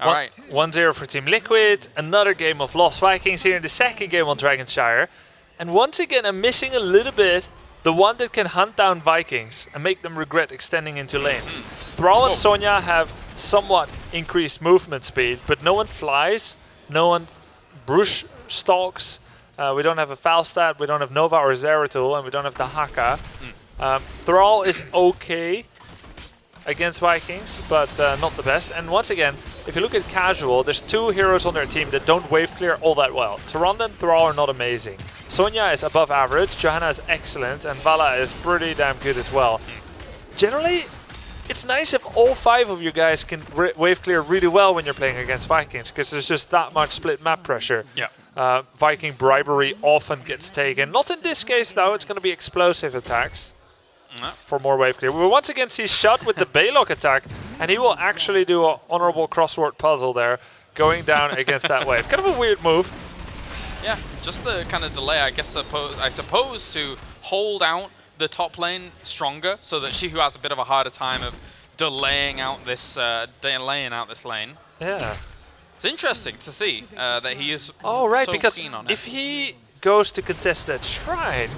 S5: All right.
S6: 1-0 for Team Liquid. Another game of Lost Vikings here in the second game on Dragonshire. And once again, I'm missing a little bit the one that can hunt down Vikings and make them regret extending into lanes. Thrall and Sonya have somewhat increased movement speed, but no one flies, no one brush stalks. We don't have a Falstad, we don't have Nova or Zeratul, and we don't have the Haka. Thrall is okay against Vikings, but not the best. And once again, if you look at casual, there's 2 heroes on their team that don't wave clear all that well. Tyrande and Thrall are not amazing. Sonya is above average, Johanna is excellent, and Vala is pretty damn good as well. Generally, it's nice if all 5 of you guys can wave clear really well when you're playing against Vikings, because there's just that much split map pressure.
S5: Yeah.
S6: Viking bribery often gets taken. Not in this case, though. It's going to be explosive attacks for more wave clear. We will once again see Shot with the Baylock attack, and he will actually do an honorable crossword puzzle there, going down against that wave. Kind of a weird move.
S5: Yeah, just the kind of delay, I suppose, to hold out the top lane stronger, so that Shihu has a bit of a harder time of delaying out this lane.
S6: Yeah.
S5: It's interesting to see that he is
S6: right,
S5: so
S6: because
S5: keen on it.
S6: if he goes to contest that shrine,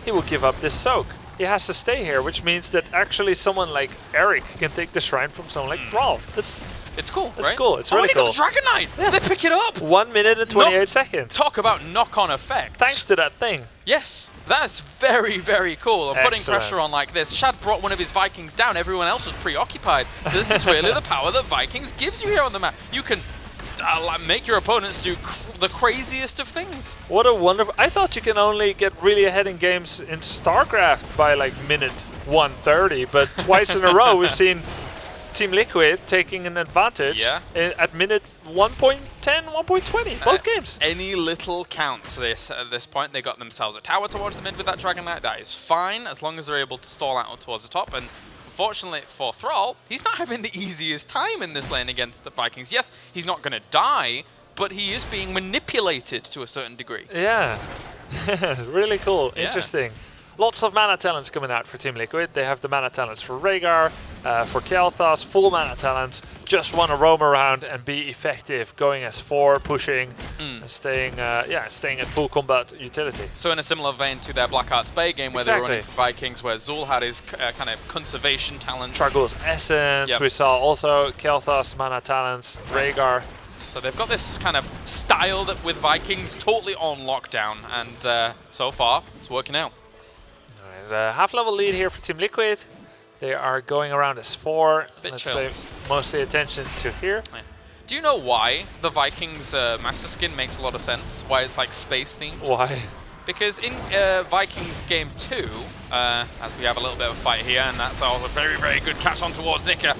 S6: he will give up this soak. He has to stay here, which means that actually someone like Eric can take the shrine from someone like Thrall.
S5: It's cool,
S6: It's
S5: right?
S6: cool. It's really
S5: they
S6: cool.
S5: got the Dragon Knight. Yeah. They pick it up.
S6: 1 minute and 28 seconds.
S5: Talk about knock-on effects.
S6: Thanks to that thing.
S5: Yes, that's very, very cool. And putting
S6: Excellent.
S5: pressure on like this. Shad brought one of his Vikings down. Everyone else was preoccupied. So this is really the power that Vikings gives you here on the map. You can make your opponents do the craziest of things.
S6: What a wonderful... I thought you can only get really ahead in games in StarCraft by like minute 130, but twice in a row we've seen Team Liquid taking an advantage at minute 1.10, 1.20, both games.
S5: Any little counts at this point. They got themselves a tower towards the mid with that Dragon Knight. That is fine, as long as they're able to stall out towards the top. And unfortunately for Thrall, he's not having the easiest time in this lane against the Vikings. Yes, he's not going to die, but he is being manipulated to a certain degree.
S6: Yeah, really cool, interesting. Lots of mana talents coming out for Team Liquid. They have the mana talents for Rhaegar, for Kael'thas, full mana talents. Just want to roam around and be effective, going as 4, pushing, and staying at full combat utility.
S5: So in a similar vein to their Black Arts Bay game where they were running for Vikings, where Zul had his kind of conservation talents.
S6: Tragul's Essence, we saw also Kael'thas mana talents, Rhaegar.
S5: So they've got this kind of style that with Vikings totally on lockdown, and so far it's working out.
S6: A half-level lead here for Team Liquid. They are going around as 4. Let's pay mostly attention to here.
S5: Yeah. Do you know why the Vikings Master Skin makes a lot of sense? Why it's like space themed?
S6: Why?
S5: Because in Vikings Game 2, as we have a little bit of a fight here, and that's all a very, very good catch on towards Nika.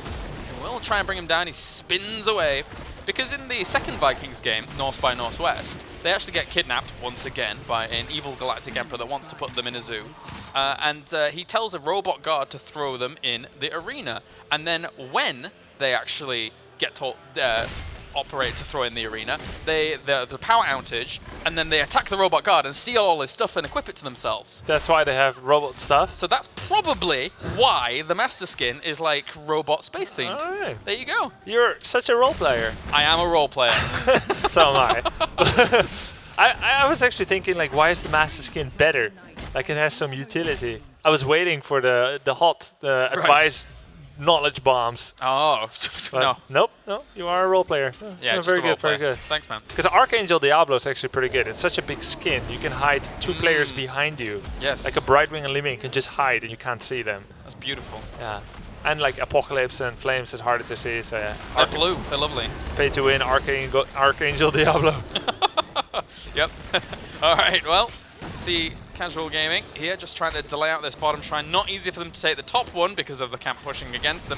S5: We'll try and bring him down. He spins away. Because in the second Vikings game, North by Northwest, they actually get kidnapped once again by an evil galactic emperor that wants to put them in a zoo. And he tells a robot guard to throw them in the arena. And then when they actually get told, operate to throw in the arena, the power outage, and then they attack the robot guard and steal all his stuff and equip it to themselves.
S6: That's why they have robot stuff?
S5: So that's probably why the Master Skin is like robot space themed.
S6: All right.
S5: There you go.
S6: You're such a role player.
S5: I am a role player.
S6: So am I. I was actually thinking, like, why is the Master Skin better? Like, it has some utility. I was waiting for the advice knowledge bombs.
S5: Oh, no.
S6: Nope, you are a role player.
S5: Yeah,
S6: no,
S5: just
S6: very
S5: a role
S6: good, very
S5: player.
S6: good.
S5: Thanks, man.
S6: Because Archangel Diablo is actually pretty good. It's such a big skin. You can hide 2 players behind you.
S5: Yes.
S6: Like a Brightwing and Liming can just hide and you can't see them.
S5: That's beautiful.
S6: Yeah. And like Apocalypse and Flames is harder to see, so yeah.
S5: They're blue. They're lovely.
S6: Pay to win, Archangel Diablo.
S5: Yep. All right, well, see Casual Gaming here, just trying to delay out this bottom shrine. Not easy for them to take the top one because of the camp pushing against them.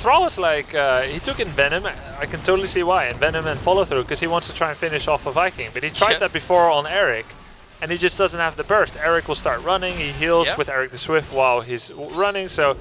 S6: Thrall was like, he took in Venom. I can totally see why. And Venom and follow through because he wants to try and finish off a Viking. But he tried that before on Eric, and he just doesn't have the burst. Eric will start running. He heals with Eric the Swift while he's running. So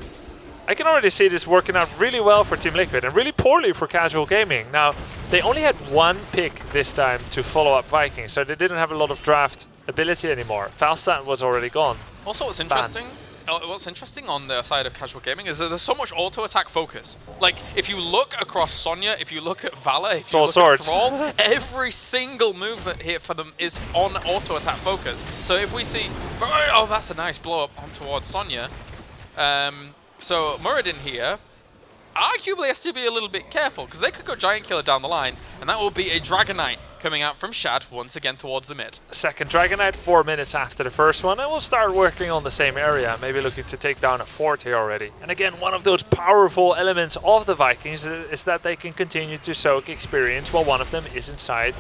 S6: I can already see this working out really well for Team Liquid and really poorly for Casual Gaming. Now, they only had 1 pick this time to follow up Viking, so they didn't have a lot of draft ability anymore. Falstad was already gone.
S5: Also, what's interesting on the side of Casual Gaming is that there's so much auto-attack focus. Like, if you look across Sonya, if you look at Vala, if you look at Thrall, every single movement here for them is on auto-attack focus. So if we see, oh, that's a nice blow-up on towards Sonya. So Muradin here arguably has to be a little bit careful because they could go Giant Killer down the line, and that will be a Dragon Knight coming out from Shad once again towards the mid.
S6: Second Dragon Knight 4 minutes after the first one, and we'll start working on the same area, maybe looking to take down a fort here already. And again, one of those powerful elements of the Vikings is that they can continue to soak experience while one of them is inside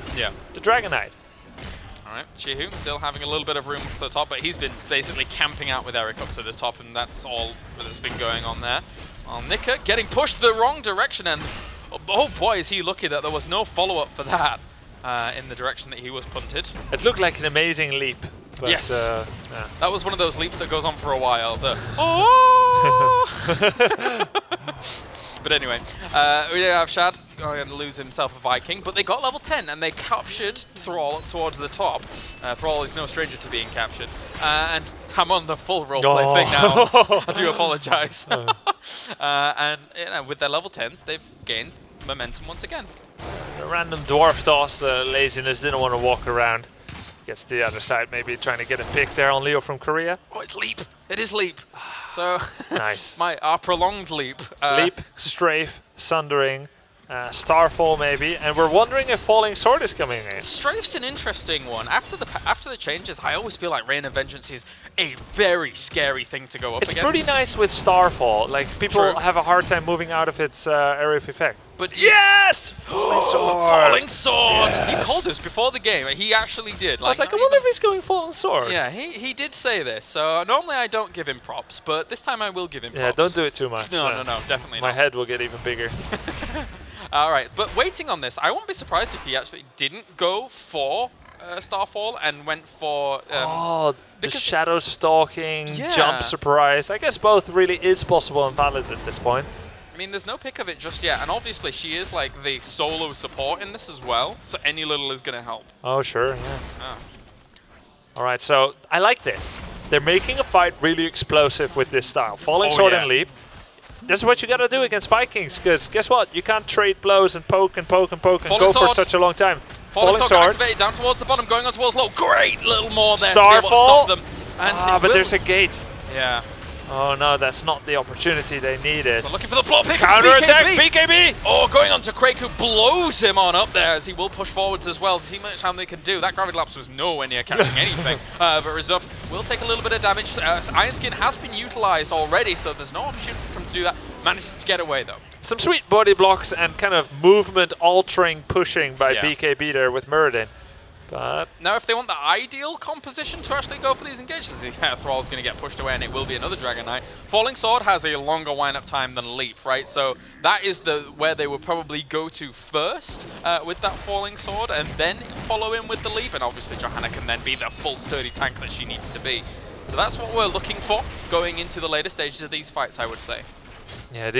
S6: the Dragon Knight.
S5: All right, Shihu still having a little bit of room up to the top, but he's been basically camping out with Eric up to the top, and that's all that's been going on there. Well, Nika getting pushed the wrong direction, and oh boy, is he lucky that there was no follow-up for that in the direction that he was punted.
S6: It looked like an amazing leap. But,
S5: yes.
S6: Yeah.
S5: That was one of those leaps that goes on for a while. But anyway, we have Shad going to lose himself a Viking, but they got level 10 and they captured Thrall towards the top. Thrall is no stranger to being captured. And I'm on the full roleplay thing now. I do apologize. And with their level 10s, they've gained momentum once again.
S6: The random dwarf toss laziness, didn't want to walk around. Gets to the other side, maybe trying to get a pick there on Leo from Korea.
S5: Oh, it's leap. It is leap. So
S6: Nice.
S5: our prolonged leap.
S6: Leap, strafe, sundering, starfall maybe, and we're wondering if falling sword is coming in.
S5: Strafe's an interesting one. After the changes, I always feel like Rain of Vengeance is a very scary thing to go up
S6: It's
S5: against.
S6: pretty nice with starfall. Like people
S5: True.
S6: have a hard time moving out of its area of effect.
S5: But
S6: Yes! Falling sword!
S5: Falling sword!
S6: Yes.
S5: He called this before the game. He actually did.
S6: I was like, I
S5: not
S6: wonder
S5: even-
S6: if he's going falling sword.
S5: Yeah, he did say this. So normally I don't give him props, but this time I will give him props.
S6: Yeah, don't do it too much.
S5: No, definitely
S6: My
S5: not.
S6: head will get even bigger.
S5: All right, but waiting on this, I won't be surprised if he actually didn't go for Starfall and went for...
S6: The
S5: because-
S6: shadow stalking,
S5: Yeah.
S6: jump surprise. I guess both really is possible and valid at this point.
S5: I mean, there's no pick of it just yet, and obviously she is like the solo support in this as well, so any little is going to help.
S6: Oh, sure, yeah.
S5: Ah.
S6: All right, so I like this. They're making a fight really explosive with this style. Falling sword and leap. This is what you gotta do against Vikings, because guess what? You can't trade blows and poke and poke and poke and
S5: Falling
S6: go for
S5: sword.
S6: such a long time.
S5: Falling sword activated down towards the bottom, going on towards low. Great little more there to be able to
S6: Starfall.
S5: stop them. And
S6: But there's a gate.
S5: Yeah.
S6: Oh no, that's not the opportunity they needed.
S5: We're looking for the block pick.
S6: Counter-attack,
S5: BKB! Oh, going on to Craig, who blows him on up there as he will push forwards as well to see how much time they can do. That Gravity Lapse was nowhere near catching anything. But Rizuf will take a little bit of damage. Iron Skin has been utilized already, so there's no opportunity for him to do that. Manages to get away, though.
S6: Some sweet body blocks and kind of movement-altering pushing by
S5: Yeah.
S6: BKB there with Muradin. But
S5: Now, if they want the ideal composition to actually go for these engages, Thrall's going to get pushed away, and it will be another Dragon Knight. Falling Sword has a longer wind-up time than Leap, right? So that is where they would probably go to first with that Falling Sword, and then follow in with the Leap, and obviously Johanna can then be the full sturdy tank that she needs to be. So that's what we're looking for going into the later stages of these fights, I would say.
S6: yeah,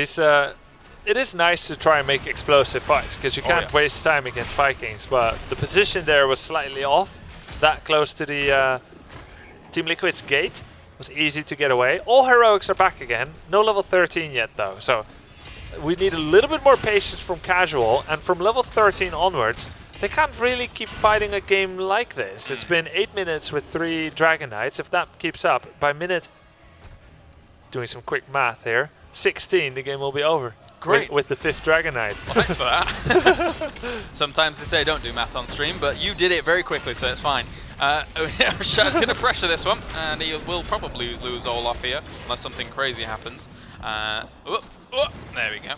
S6: it is nice to try and make explosive fights, because you can't waste time against Vikings, but the position there was slightly off. That close to the Team Liquid's gate was easy to get away. All heroics are back again. No level 13 yet though, so we need a little bit more patience from casual, and from level 13 onwards they can't really keep fighting a game like this. It's been 8 minutes with 3 Dragon Knights. If that keeps up, by minute, doing some quick math here, 16 the game will be over.
S5: Great.
S6: With the 5th Dragon Knight.
S5: Well, thanks for that. Sometimes they say don't do math on stream, but you did it very quickly, so it's fine. Shad's going to pressure this one, and he will probably lose Olaf here, unless something crazy happens. There we go.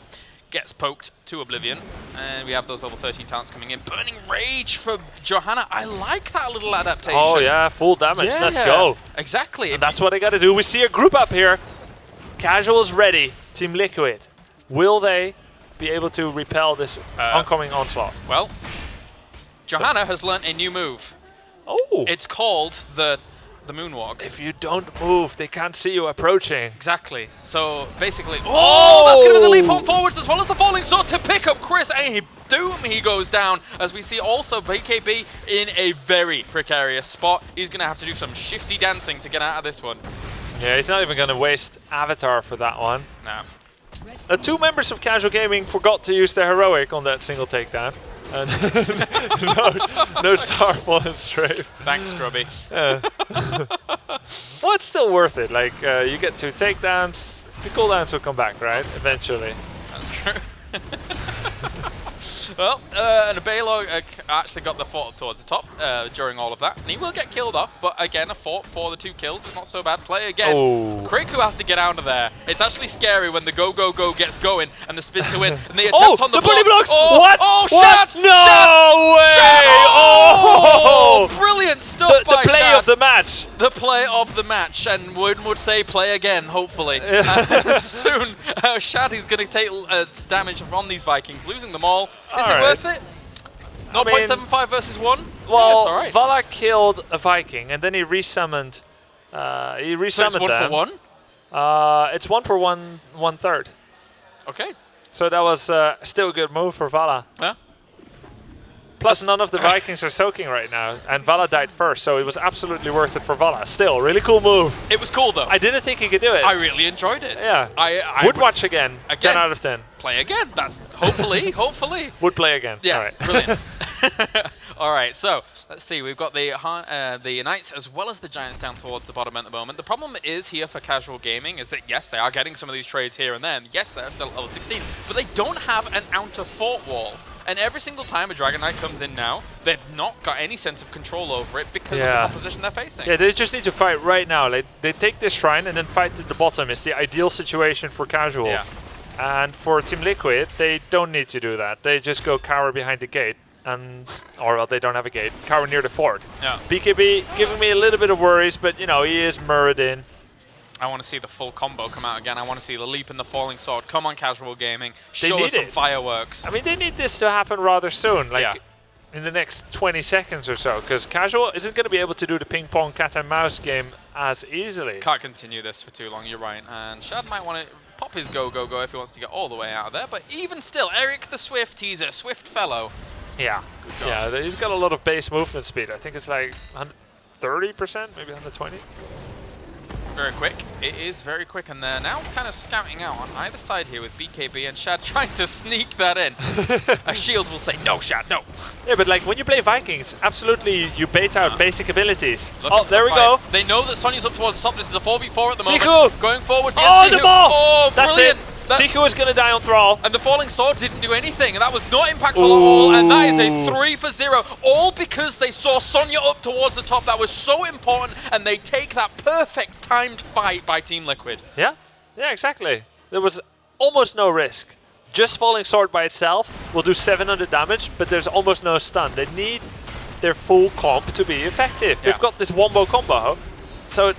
S5: Gets poked to oblivion, and we have those level 13 talents coming in. Burning Rage for Johanna. I like that little adaptation.
S6: Oh yeah, full damage.
S5: Yeah.
S6: Let's go.
S5: Exactly.
S6: And that's what they got to do. We see a group up here. Casual's ready. Team Liquid. Will they be able to repel this oncoming onslaught?
S5: Well, Johanna has learnt a new move.
S6: Oh.
S5: It's called the moonwalk.
S6: If you don't move, they can't see you approaching.
S5: Exactly. So basically, that's going to be the leap on forwards as well as the falling sword to pick up Chris. And he goes down as we see also BKB in a very precarious spot. He's going to have to do some shifty dancing to get out of this one.
S6: Yeah, he's not even going to waste Avatar for that one.
S5: No.
S6: 2 members of Casual Gaming forgot to use their heroic on that single takedown. And no Starfall and Strafe.
S5: Thanks, Grubby.
S6: Well, it's still worth it. Like, you get 2 takedowns, the cooldowns will come back, right? Eventually.
S5: That's true. Well, and Abelo actually got the fort up towards the top during all of that. And he will get killed off, but again, a fort for the 2 kills is not so bad. Play again.
S6: Oh.
S5: Kriku has to get out of there. It's actually scary when the go gets going and the spin to win and the attempt on the
S6: body blocks!
S5: Oh,
S6: what?
S5: Oh,
S6: what?
S5: Shad!
S6: No way!
S5: Shad!
S6: Oh!
S5: Brilliant stuff
S6: The
S5: by
S6: play
S5: Shad.
S6: of the match.
S5: The play of the match, and one would say play again, hopefully. Soon, Shad is going to take damage from these Vikings, losing them all. Is it worth it? 0.75 versus 1?
S6: Well,
S5: yeah, it's all right.
S6: Vala killed a Viking, and then he resummoned.
S5: So it's 1
S6: them.
S5: for 1?
S6: It's 1 for 1/3.
S5: Okay.
S6: So that was still a good move for Vala.
S5: Yeah.
S6: Plus, none of the Vikings are soaking right now, and Vala died first, so it was absolutely worth it for Vala. Still, really cool move.
S5: It was cool, though.
S6: I didn't think he could do it.
S5: I really enjoyed it.
S6: Yeah.
S5: I
S6: would watch again. 10 out of 10.
S5: Play again. That's hopefully.
S6: Would play again.
S5: Yeah,
S6: All right.
S5: brilliant. All right, so let's see. We've got the Knights as well as the Giants down towards the bottom at the moment. The problem is here for casual gaming is that, yes, they are getting some of these trades here and there. And yes, they're still at level 16, but they don't have an outer fort wall. And every single time a Dragon Knight comes in now, they've not got any sense of control over it because of the composition they're facing.
S6: Yeah, they just need to fight right now. Like, they take this shrine and then fight at the bottom. It's the ideal situation for casual.
S5: Yeah.
S6: And for Team Liquid, they don't need to do that. They just go cower behind the gate. Or well, they don't have a gate. Cower near the fort.
S5: Yeah.
S6: BKB giving me a little bit of worries, but you know, he is Muradin.
S5: I want to see the full combo come out again. I want to see the leap and the falling sword. Come on, casual gaming.
S6: They
S5: Show
S6: need
S5: us some
S6: it.
S5: fireworks.
S6: I mean, they need this to happen rather soon, like in the next 20 seconds or so, because casual isn't going to be able to do the ping pong cat and mouse game as easily.
S5: Can't continue this for too long, you're right. And Shad might want to pop his go if he wants to get all the way out of there. But even still, Eric the Swift, he's a swift fellow.
S6: Yeah. Yeah, he's got a lot of base movement speed. I think it's like 130%, maybe 120.
S5: It's very quick. It is very quick, and they're now kind of scouting out on either side here with BKB and Shad trying to sneak that in. A shield will say, no, Shad, no.
S6: Yeah, but like when you play Vikings, absolutely you bait out basic abilities.
S5: Looking
S6: there we go.
S5: They know that Sonya's up towards the top. This is a 4v4 at the moment.
S6: Siku!
S5: Going forward.
S6: Oh, the ball!
S5: Oh,
S6: that's
S5: brilliant.
S6: it. Siku is going to die on Thrall.
S5: And the falling sword didn't do anything, and that was not impactful at all. And that is a 3 for 0, all because they saw Sonya up towards the top. That was so important, and they take that perfect timed fight by Team Liquid.
S6: Yeah, exactly. There was almost no risk. Just falling sword by itself will do 700 damage, but there's almost no stun. They need their full comp to be effective. They've got this wombo combo, so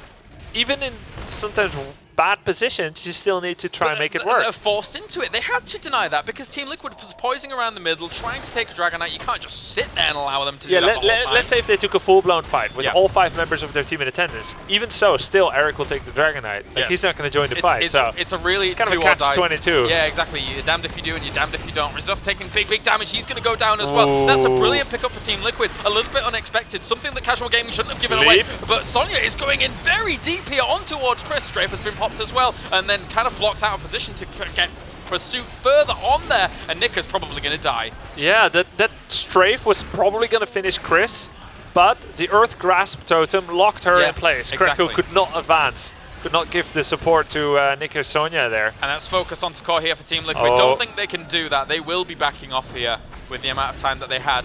S6: even in sometimes bad positions, you still need to try and make it work.
S5: They're forced into it. They had to deny that because Team Liquid was poising around the middle, trying to take a Dragon Knight. You can't just sit there and allow them to do that the whole time.
S6: Let's say if they took a full-blown fight with all 5 members of their team in attendance. Even so, still Eric will take the Dragon Knight. Like he's not going to join the fight. So
S5: it's a really
S6: it's kind of a catch-22.
S5: Yeah, exactly. You're damned if you do and you're damned if you don't. Rezuff taking big damage. He's going to go down as well. That's a brilliant pickup for Team Liquid. A little bit unexpected. Something that casual gaming shouldn't have given away. But Sonya is going in very deep here on towards Chris. Strafe has been popped as well. And then kind of blocks out of position to get pursuit further on there, and Nicker's probably going to die.
S6: Yeah, that strafe was probably going to finish Chris, but the Earth Grasp totem locked her in place.
S5: Exactly.
S6: Kreku could not advance, could not give the support to Nicker Sonya there.
S5: And that's focus on core here for Team Liquid. Don't think they can do that. They will be backing off here with the amount of time that they had.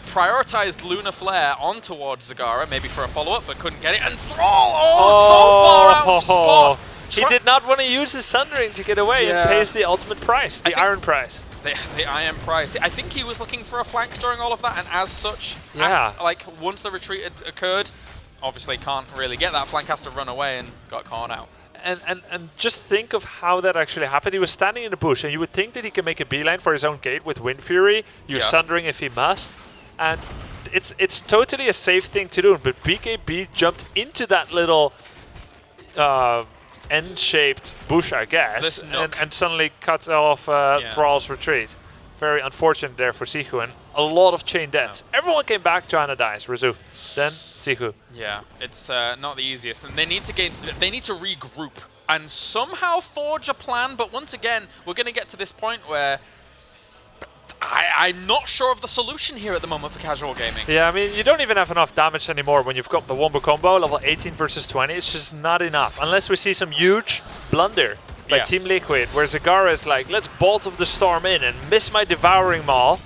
S5: Prioritized Lunar Flare on towards Zagara, maybe for a follow-up, but couldn't get it. And Thrall, so far out of spot.
S6: He did not want to use his Sundering to get away and pays the ultimate price, the Iron price.
S5: The Iron price. I think he was looking for a flank during all of that, and as such, like once the retreat had occurred, obviously can't really get that flank, has to run away and got caught out.
S6: And just think of how that actually happened. He was standing in the bush, and you would think that he can make a beeline for his own gate with Wind Fury, use Sundering if he must, and it's totally a safe thing to do. But BKB jumped into that little N-shaped bush, I guess, and suddenly cut off Thrall's retreat. Very unfortunate there for Siku, and a lot of chain deaths. Everyone came back, Johanna dies, Rezuv, then Siku.
S5: Yeah, it's not the easiest, and they need to regroup and somehow forge a plan, but once again, we're going to get to this point where I'm not sure of the solution here at the moment for casual gaming.
S6: Yeah, I mean, you don't even have enough damage anymore when you've got the Wombo combo, level 18 versus 20. It's just not enough. Unless we see some huge blunder by Team Liquid, where Zagara is like, let's Bolt of the Storm in and miss my Devouring Maul.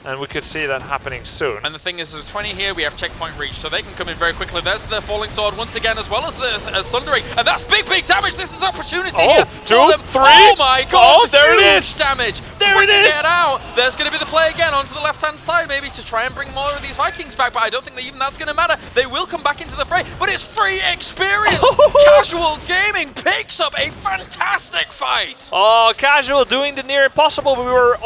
S6: And we could see that happening soon.
S5: And the thing is, there's 20 here, we have checkpoint reach, so they can come in very quickly. There's the Falling Sword once again, as well as the Sundering. And that's big damage. This is opportunity here.
S6: 2, 3.
S5: Oh my god.
S6: Oh, there it is.
S5: Damage.
S6: There it is.
S5: Get out. There's going to be the play again onto the left-hand side, maybe to try and bring more of these Vikings back. But I don't think that even that's going to matter. They will come back into the fray, but it's free experience. Casual Gaming picks up a fantastic fight.
S6: Oh, Casual doing the near impossible. We were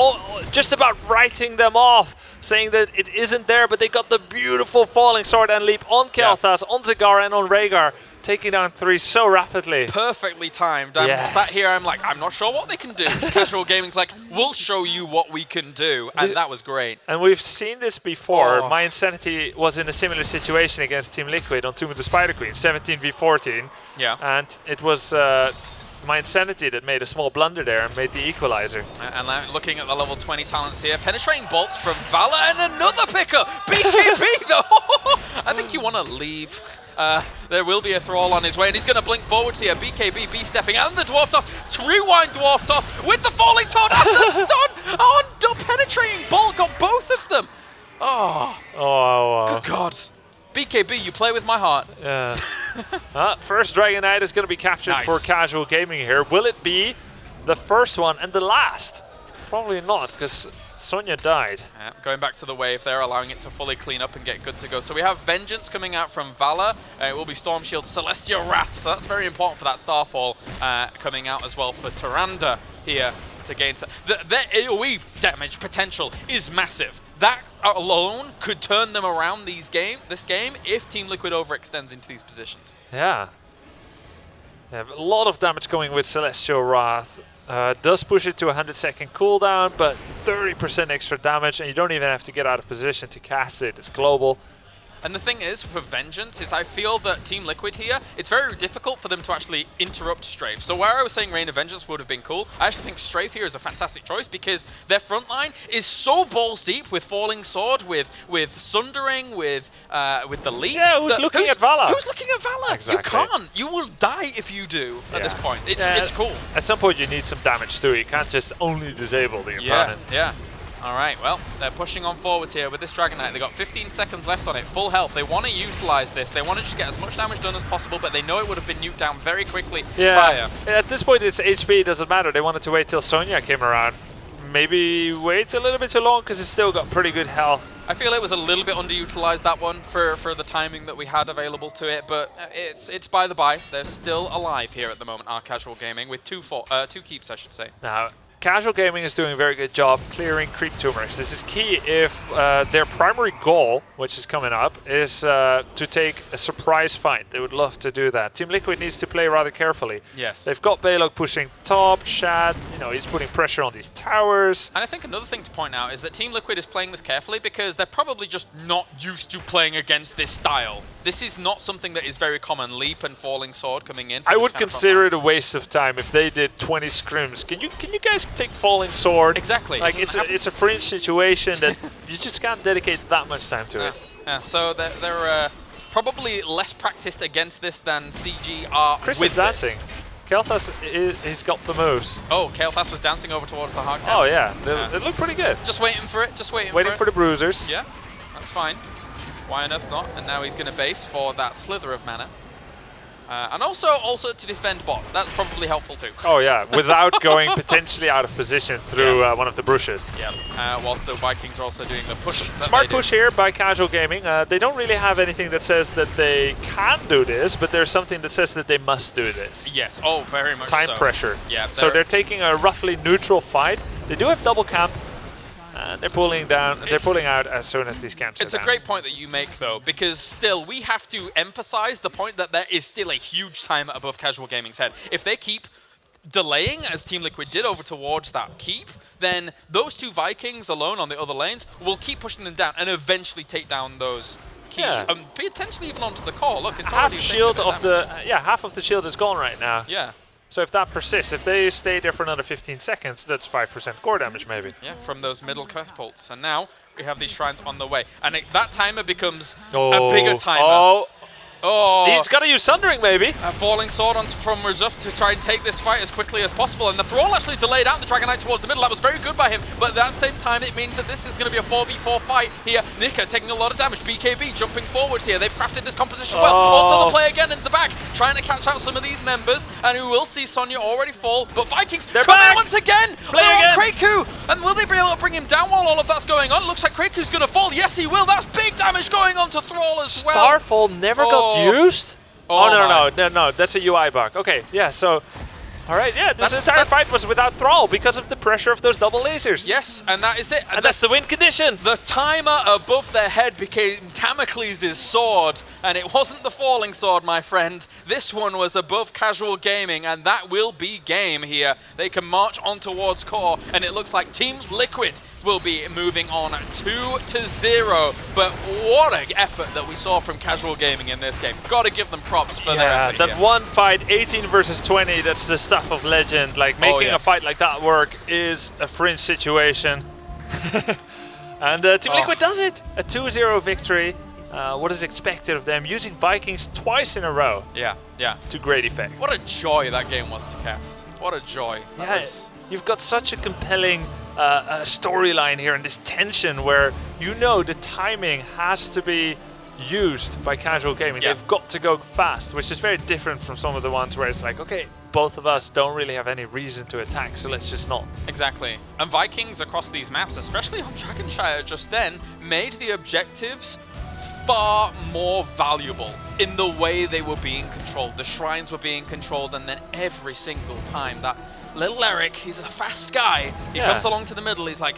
S6: just about writing them off, saying that it isn't there, but they got the beautiful Falling Sword and Leap on Kel'Thas, on Zagara, and on Rhaegar, taking down 3 so rapidly.
S5: Perfectly timed. I'm sat here, I'm like, I'm not sure what they can do. Casual Gaming's like, we'll show you what we can do, and that was great.
S6: And we've seen this before. My Insanity was in a similar situation against Team Liquid on Tomb of the Spider Queen, 17 v 14.
S5: Yeah.
S6: And it was my insanity that made a small blunder there and made the equalizer.
S5: And now looking at the level 20 talents here, penetrating bolts from Valor and another picker. BKB though. I think you want to leave. There will be a Thrall on his way, and he's going to blink forwards here. BKB B-stepping, and the Dwarf Toss. Rewind Dwarf Toss with the falling sword and the stun on penetrating bolt. Got both of them. Good God. BKB, you play with my heart.
S6: Yeah. First Dragon Knight is going to be captured for Casual Gaming here. Will it be the first one and the last? Probably not, because Sonya died.
S5: Going back to the wave there, allowing it to fully clean up and get good to go. So we have Vengeance coming out from Valor. It will be Storm Shield, Celestial Wrath. So that's very important for that Starfall coming out as well for Tyrande here to gain. The AoE damage potential is massive. That alone could turn them around this game if Team Liquid overextends into these positions.
S6: Yeah. They have a lot of damage going with Celestial Wrath. Does push it to 100-second cooldown, but 30% extra damage, and you don't even have to get out of position to cast it. It's global.
S5: And the thing is, for Vengeance, is I feel that Team Liquid here, it's very difficult for them to actually interrupt Strafe. So where I was saying Reign of Vengeance would have been cool, I actually think Strafe here is a fantastic choice because their front line is so balls deep with Falling Sword, with Sundering, with the Leap.
S6: Yeah, who's looking at Valor?
S5: Who's looking at Valor?
S6: Exactly.
S5: You can't. You will die if you do at this point. It's cool.
S6: At some point you need some damage too. You can't just only disable the opponent.
S5: Yeah. All right, well, they're pushing on forwards here with this Dragon Knight. They've got 15 seconds left on it, full health. They want to utilize this. They want to just get as much damage done as possible, but they know it would have been nuked down very quickly prior.
S6: At this point, it's HP. It doesn't matter. They wanted to wait till Sonya came around. Maybe wait a little bit too long because it's still got pretty good health.
S5: I feel it was a little bit underutilized, that one, for the timing that we had available to it, but it's by the by. They're still alive here at the moment, our Casual Gaming, with two keeps, I should say.
S6: Now, Casual Gaming is doing a very good job clearing creep tumors. This is key if their primary goal, which is coming up, is to take a surprise fight. They would love to do that. Team Liquid needs to play rather carefully.
S5: Yes.
S6: They've got Balog pushing top, Shad, he's putting pressure on these towers.
S5: And I think another thing to point out is that Team Liquid is playing this carefully because they're probably just not used to playing against this style. This is not something that is very common. Leap and Falling Sword coming in.
S6: I would consider it a waste of time if they did 20 scrims. Can you guys take Falling Sword?
S5: Exactly.
S6: Like it's a fringe situation that you just can't dedicate that much time to it.
S5: Yeah. So they're probably less practiced against this than CG are.
S6: Chris
S5: with
S6: is dancing. Kael'thas, he's got the moves.
S5: Oh, Kael'thas was dancing over towards the hard cap.
S6: Oh yeah, they look pretty good.
S5: Just waiting for it. Just waiting
S6: for the bruisers.
S5: Yeah, that's fine. Why on earth not? And now he's going to base for that slither of mana. And also to defend bot. That's probably helpful too.
S6: Oh yeah, without going potentially out of position through one of the brushes.
S5: Yeah, whilst the Vikings are also doing the push.
S6: Smart push here by Casual Gaming. They don't really have anything that says that they can do this, but there's something that says that they must do this.
S5: Yes, oh, very much
S6: Time
S5: so.
S6: pressure.
S5: Yeah.
S6: So they're taking a roughly neutral fight. They do have double camp. They're pulling down. They're pulling out as soon as these camps are
S5: It's a
S6: down.
S5: great point that you make, though, because still we have to emphasize the point that there is still a huge timer above Casual Gaming's head. If they keep delaying, as Team Liquid did over towards that keep, then those two Vikings alone on the other lanes will keep pushing them down and eventually take down those keeps, potentially even onto the core. Look, it's
S6: half shield of half of the shield is gone right now.
S5: Yeah.
S6: So if that persists, if they stay there for another 15 seconds, that's 5% core damage maybe.
S5: Yeah, from those middle catapults. And now we have these shrines on the way. And that timer becomes a bigger timer. Oh,
S6: he's got to use Sundering, maybe.
S5: A Falling Sword from Razuf to try and take this fight as quickly as possible. And the Thrall actually delayed out the Dragon Knight towards the middle. That was very good by him. But at that same time, it means that this is going to be a 4v4 fight here. Nika taking a lot of damage. BKB jumping forwards here. They've crafted this composition well. Also the play again in the back, trying to catch out some of these members. And we will see Sonya already fall. But Vikings come in once again.
S6: Play again.
S5: Kraku. And will they be able to bring him down while all of that's going on? Looks like Kraku's going to fall. Yes, he will. That's big damage going on to Thrall as well.
S6: Starfall never got used? No, that's a UI bug. Okay, yeah, so... Alright, yeah, this entire fight was without Thrall because of the pressure of those double lasers.
S5: Yes, and that is it.
S6: And that's the win condition.
S5: The timer above their head became Damocles' sword, and it wasn't the Falling Sword, my friend. This one was above Casual Gaming, and that will be game here. They can march on towards core, and it looks like Team Liquid will be moving on 2-0. But what an effort that we saw from Casual Gaming in this game. Got to give them props for their effort.
S6: That
S5: here.
S6: one fight, 18 versus 20, that's the stuff of legend. Like making a fight like that work is a fringe situation. And Team Liquid does it! A 2-0 victory. What is expected of them? Using Vikings twice in a row.
S5: Yeah.
S6: To great effect.
S5: What a joy that game was to cast. What a joy.
S6: You've got such a compelling storyline here and this tension where you know the timing has to be used by Casual Gaming. They've got to go fast, which is very different from some of the ones where it's like, okay, both of us don't really have any reason to attack, so let's just not.
S5: Exactly. And Vikings across these maps, especially on Dragonshire just then, made the objectives far more valuable in the way they were being controlled. The shrines were being controlled, and then every single time that little Eric, he's a fast guy, he comes along to the middle, he's like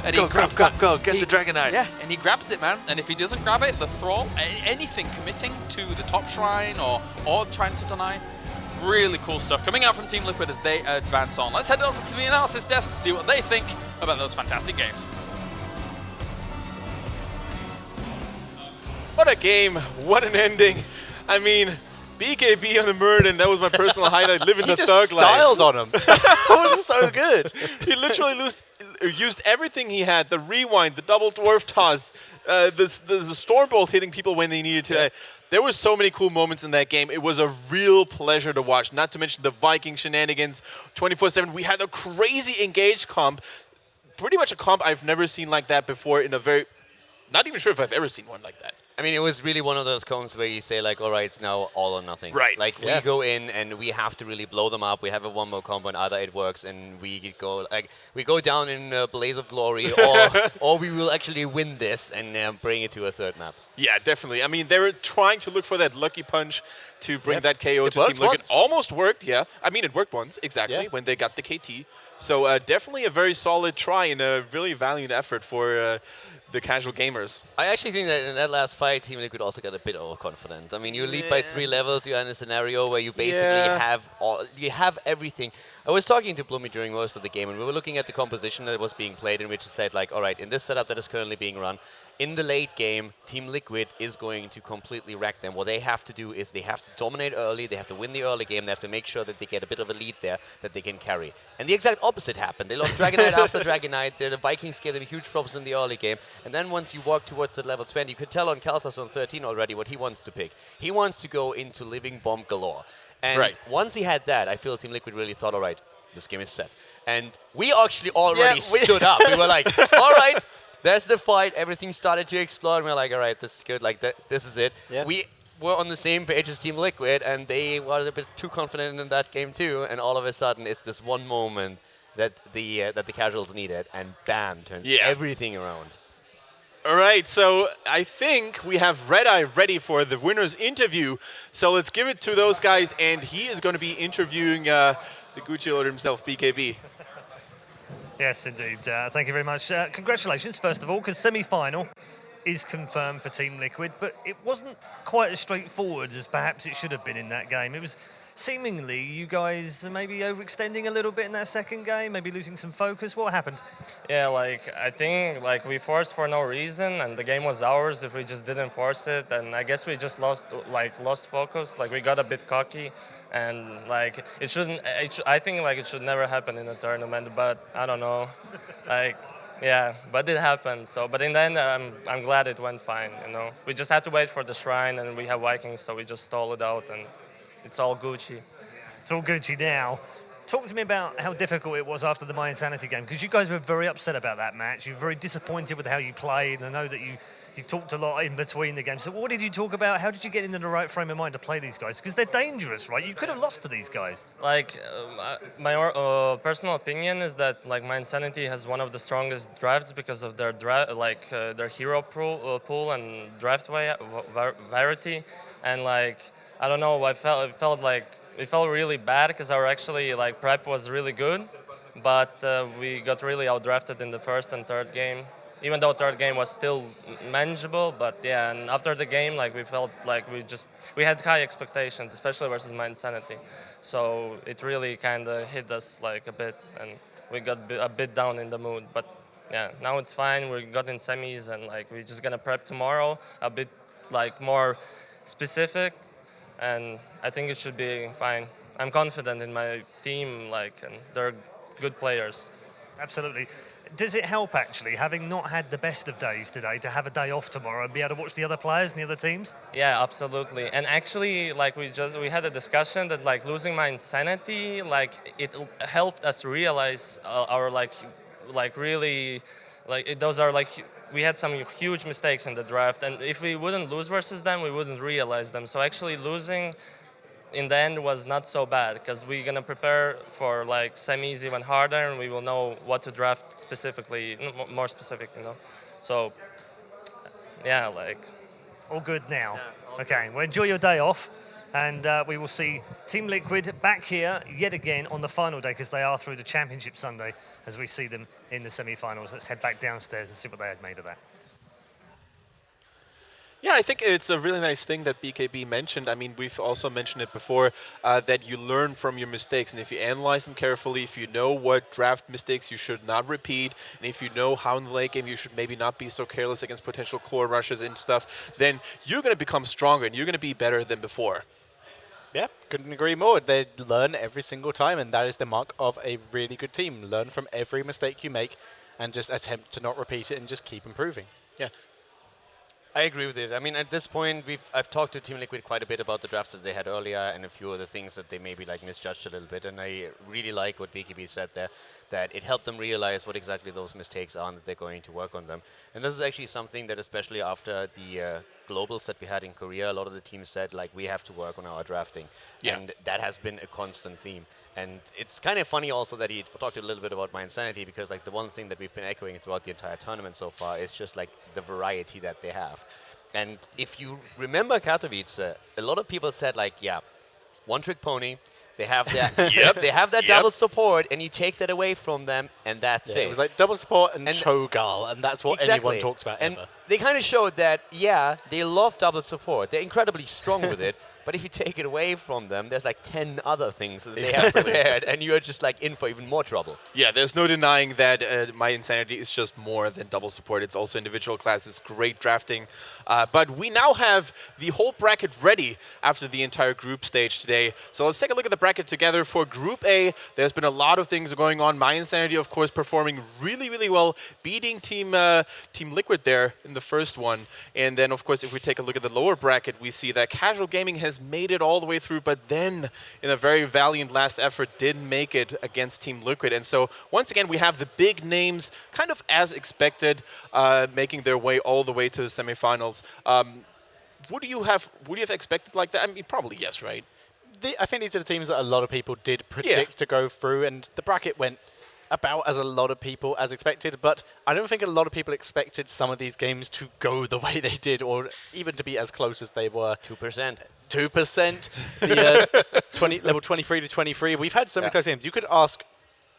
S5: and he grabs
S6: go, get the Dragonite.
S5: Yeah, and he grabs it, man. And if he doesn't grab it, the thrall, anything committing to the top shrine or trying to deny, really cool stuff coming out from Team Liquid as they advance on. Let's head over to the analysis desk to see what they think about those fantastic games.
S2: What a game. What an ending. I mean, BKB on the Murden, that was my personal highlight, living the thug life.
S4: He just styled on him. That was so good.
S2: He literally used everything he had, the rewind, the double dwarf toss, the Stormbolt hitting people when they needed to.
S4: Yeah.
S2: There were so many cool moments in that game. It was a real pleasure to watch, not to mention the Viking shenanigans 24/7. We had a crazy engaged comp, pretty much a comp I've never seen like that before in a very, not even sure if I've ever seen one like that.
S3: I mean, it was really one of those comps where you say, like, all right, it's now all or nothing.
S2: Right.
S3: Like, we go in and we have to really blow them up. We have a one more combo and either it works and we go down in a blaze of glory or we will actually win this and bring it to a third map.
S2: Yeah, definitely. I mean, they were trying to look for that lucky punch to bring that KO to Team Liquid. It almost worked, yeah. I mean, it worked once, exactly, when they got the KT. So definitely a very solid try and a really valiant effort for the casual gamers.
S3: I actually think that in that last fight, Team Liquid also got a bit overconfident. I mean, you lead by 3 levels. You're in a scenario where you basically have everything. I was talking to Bloomy during most of the game, and we were looking at the composition that was being played, in which it said, like, all right, in this setup that is currently being run, in the late game, Team Liquid is going to completely wreck them. What they have to do is they have to dominate early, they have to win the early game, they have to make sure that they get a bit of a lead there that they can carry. And the exact opposite happened. They lost Dragonite after Dragonite, the Vikings gave them huge problems in the early game, and then once you walk towards the level 20, you could tell on Kalthas on 13 already what he wants to pick. He wants to go into Living Bomb galore. And once he had that, I feel Team Liquid really thought, all right, this game is set. And we actually already stood up. We were like, all right, there's the fight. Everything started to explode. And we're like, all right, this is good. Like, this is it. Yeah. We were on the same page as Team Liquid, and they were a bit too confident in that game too. And all of a sudden, it's this one moment that the casuals needed, and bam, turns everything around.
S2: All right, so I think we have Red Eye ready for the winner's interview. So let's give it to those guys, and he is going to be interviewing the Gucci Lord himself, BKB.
S1: Yes, indeed. Thank you very much. Congratulations, first of all, because semi-final is confirmed for Team Liquid, but it wasn't quite as straightforward as perhaps it should have been in that game. It was seemingly you guys maybe overextending a little bit in that second game, maybe losing some focus. What happened?
S10: Yeah, I think we forced for no reason, and the game was ours if we just didn't force it. And I guess we just lost focus. We got a bit cocky, and it shouldn't. I think it should never happen in a tournament. But I don't know, yeah, but it happened. So, but in the end, I'm glad it went fine. You know, we just had to wait for the shrine, and we have Vikings, so we just stalled it out, and it's all Gucci.
S1: It's all Gucci now. Talk to me about how difficult it was after the My Insanity game, because you guys were very upset about that match. You were very disappointed with how you played, and I know that you've talked a lot in between the games. So what did you talk about? How did you get into the right frame of mind to play these guys? Because they're dangerous, right? You could have lost to these guys.
S10: My personal opinion is that My Insanity has one of the strongest drafts because of their their hero pool and draft variety, and I don't know. It felt really bad because our prep was really good, but we got really outdrafted in the first and third game. Even though third game was still manageable, but yeah. And after the game, we felt we had high expectations, especially versus My Insanity. So it really kind of hit us a bit, and we got a bit down in the mood. But yeah, now it's fine. We got in semis, and like we're just gonna prep tomorrow a bit like more specific, and I think it should be fine. I'm confident in my team, like, and they're good players.
S1: Absolutely. Does it help, actually, having not had the best of days today, to have a day off tomorrow and be able to watch the other players and the other teams?
S10: Yeah, absolutely. And actually, like we had a discussion that like losing my insanity, like it helped us realize our like really, those are like we had some huge mistakes in the draft, and if we wouldn't lose versus them, we wouldn't realize them. So actually losing in the end was not so bad, because we're gonna prepare for like semis even harder, and we will know what to draft specifically, more specific, So yeah, like
S1: all good now.
S10: Yeah, all
S1: Okay, well, enjoy your day off, and we will see Team Liquid back here yet again on the final day, because they are through the Championship Sunday as we see them in the semi-finals. Let's head back downstairs and see what they had made of that.
S2: Yeah, I think it's a really nice thing that BKB mentioned. I mean, we've also mentioned it before, that you learn from your mistakes. And if you analyze them carefully, if you know what draft mistakes you should not repeat, and if you know how in the late game you should maybe not be so careless against potential core rushes and stuff, then you're going to become stronger and you're going to be better than before.
S4: Yeah, couldn't agree more. They learn every single time, and that is the mark of a really good team. Learn from every mistake you make and just attempt to not repeat it and just keep improving.
S2: Yeah.
S3: I agree with it. I mean, at this point, I've talked to Team Liquid quite a bit about the drafts that they had earlier and a few of the things that they maybe like misjudged a little bit. And I really like what BKB said there, that it helped them realize what exactly those mistakes are and that they're going to work on them. And this is actually something that, especially after the globals that we had in Korea, a lot of the teams said, like, we have to work on our drafting.
S2: Yeah.
S3: And that has been a constant theme. And it's kind of funny also that he talked a little bit about my insanity, because like the one thing that we've been echoing throughout the entire tournament so far is just like the variety that they have. And if you remember Katowice, a lot of people said like, yeah, one trick pony. They have that. They have that double support, and you take that away from them, and that's it.
S4: It was like double support and Cho'Gall, and that's what anyone talks about
S3: and
S4: ever.
S3: They kind of showed that, yeah, they love double support. They're incredibly strong with it. But if you take it away from them, there's like 10 other things that they have prepared, and you're just like in for even more trouble.
S2: Yeah, there's no denying that my insanity is just more than double support. It's also individual classes, great drafting. But we now have the whole bracket ready after the entire group stage today. So let's take a look at the bracket together. For Group A, there's been a lot of things going on. My insanity, of course, performing really, really well, beating Team Liquid there in the first one. And then, of course, if we take a look at the lower bracket, we see that Casual Gaming has made it all the way through, but then in a very valiant last effort didn't make it against Team Liquid. And so once again, we have the big names kind of as expected, making their way all the way to the semifinals. Would you have expected like that? I mean, probably yes, right?
S4: I think these are the teams that a lot of people did predict to go through, and the bracket went about as a lot of people as expected, but I don't think a lot of people expected some of these games to go the way they did, or even to be as close as they were.
S3: 2%.
S4: 2%. The level 23 to 23. We've had so many close games. You could ask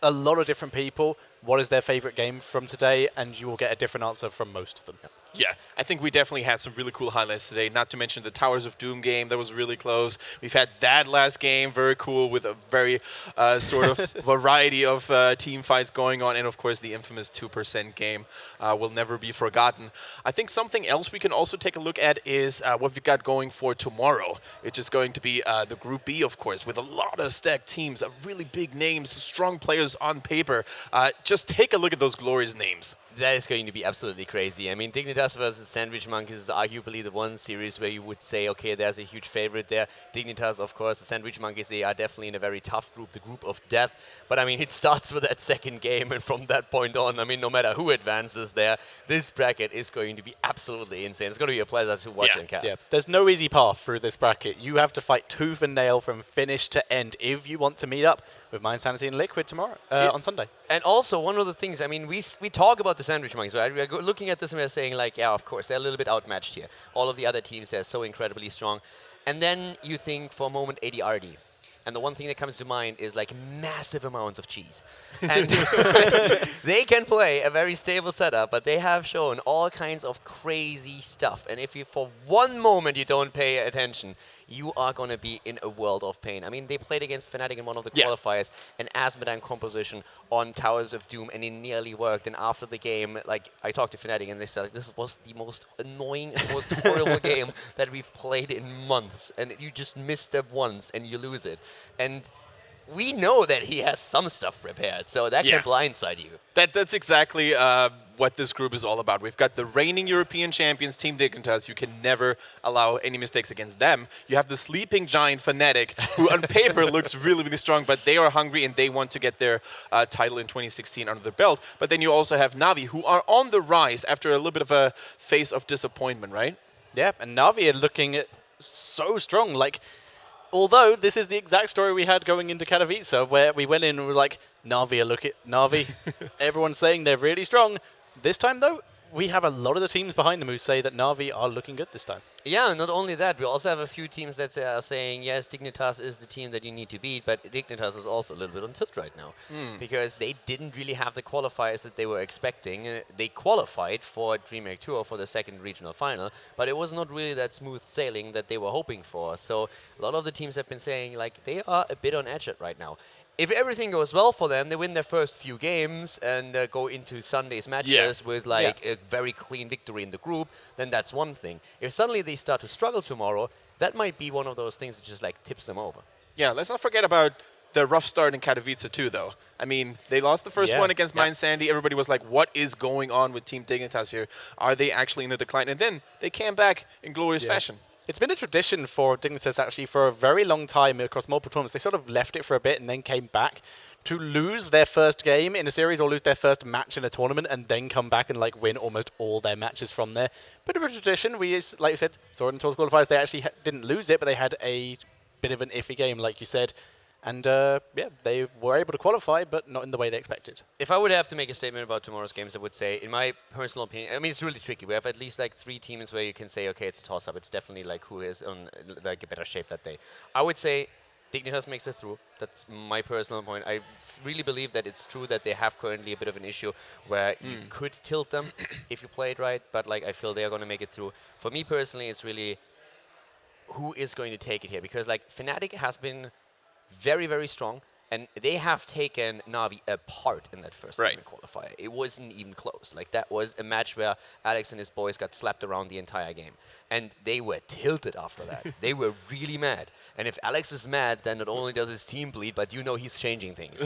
S4: a lot of different people what is their favorite game from today, and you will get a different answer from most of them.
S2: Yeah, I think we definitely had some really cool highlights today, not to mention the Towers of Doom game. That was really close. We've had that last game, very cool, with a very sort of variety of team fights going on. And, of course, the infamous 2% game will never be forgotten. I think something else we can also take a look at is what we've got going for tomorrow, which is going to be the Group B, of course, with a lot of stacked teams, really big names, strong players on paper. Just take a look at those glorious names.
S3: That is going to be absolutely crazy. I mean, Dignitas versus Sandwich Monkeys is arguably the one series where you would say, okay, there's a huge favorite there. Dignitas, of course, the Sandwich Monkeys, they are definitely in a very tough group, the group of death. But, I mean, it starts with that second game, and from that point on, I mean, no matter who advances there, this bracket is going to be absolutely insane. It's going to be a pleasure to watch and cast.
S4: Yeah. There's no easy path through this bracket. You have to fight tooth and nail from finish to end if you want to meet up with My Insanity and Liquid tomorrow, on Sunday.
S3: And also, one of the things, I mean, we talk about the Sandwich Monkeys, right? We're looking at this and we're saying, like, yeah, of course, they're a little bit outmatched here. All of the other teams, they're so incredibly strong. And then you think for a moment ADRD. And the one thing that comes to mind is, like, massive amounts of cheese. And they can play a very stable setup, but they have shown all kinds of crazy stuff. And if you, for one moment, you don't pay attention, you are going to be in a world of pain. I mean, they played against Fnatic in one of the qualifiers, an Asmodine composition on Towers of Doom, and it nearly worked. And after the game, like, I talked to Fnatic, and they said, like, this was the most annoying, most horrible game that we've played in months. And you just misstep once, and you lose it. And we know that he has some stuff prepared, so that can blindside you.
S2: That's exactly what this group is all about. We've got the reigning European champions, Team Dignitas. You can never allow any mistakes against them. You have the sleeping giant Fnatic, who on paper looks really, really strong, but they are hungry and they want to get their title in 2016 under their belt. But then you also have Na'Vi, who are on the rise after a little bit of a phase of disappointment, right?
S4: Yeah, and Na'Vi are looking so strong. Like, although this is the exact story we had going into Katowice, where we went in and were like, Na'Vi, everyone's saying they're really strong. This time, though, we have a lot of the teams behind them who say that Na'Vi are looking good this time.
S3: Yeah, not only that, we also have a few teams that are saying, yes, Dignitas is the team that you need to beat, but Dignitas is also a little bit on tilt right now. Because they didn't really have the qualifiers that they were expecting. They qualified for DreamHack Tour for the second regional final, but it was not really that smooth sailing that they were hoping for. So a lot of the teams have been saying, like, they are a bit on edge right now. If everything goes well for them, they win their first few games and go into Sunday's matches with like a very clean victory in the group, then that's one thing. If suddenly they start to struggle tomorrow, that might be one of those things that just like tips them over.
S2: Yeah, let's not forget about the rough start in Katowice too, though. I mean, they lost the first one against Mind Sandy. Everybody was like, what is going on with Team Dignitas here? Are they actually in the decline? And then they came back in glorious fashion.
S4: It's been a tradition for Dignitas, actually, for a very long time across multiple tournaments. They sort of left it for a bit and then came back to lose their first game in a series or lose their first match in a tournament and then come back and like win almost all their matches from there. Bit of a tradition. We, like you said, saw it in Tours qualifiers. They actually didn't lose it, but they had a bit of an iffy game, like you said. And yeah, they were able to qualify, but not in the way they expected.
S3: If I would have to make a statement about tomorrow's games, I would say, in my personal opinion, I mean, it's really tricky. We have at least like 3 teams where you can say, okay, it's a toss-up. It's definitely like who is on like a better shape that day. I would say Dignitas makes it through. That's my personal point. I really believe that it's true that they have currently a bit of an issue where you could tilt them if you play it right, but like I feel they are going to make it through. For me personally, it's really who is going to take it here, because like Fnatic has been very, very strong, and they have taken Na'Vi apart in that first tournament qualifier. It wasn't even close. Like, that was a match where Alex and his boys got slapped around the entire game. And they were tilted after that. They were really mad. And if Alex is mad, then not only does his team bleed, but you know he's changing things.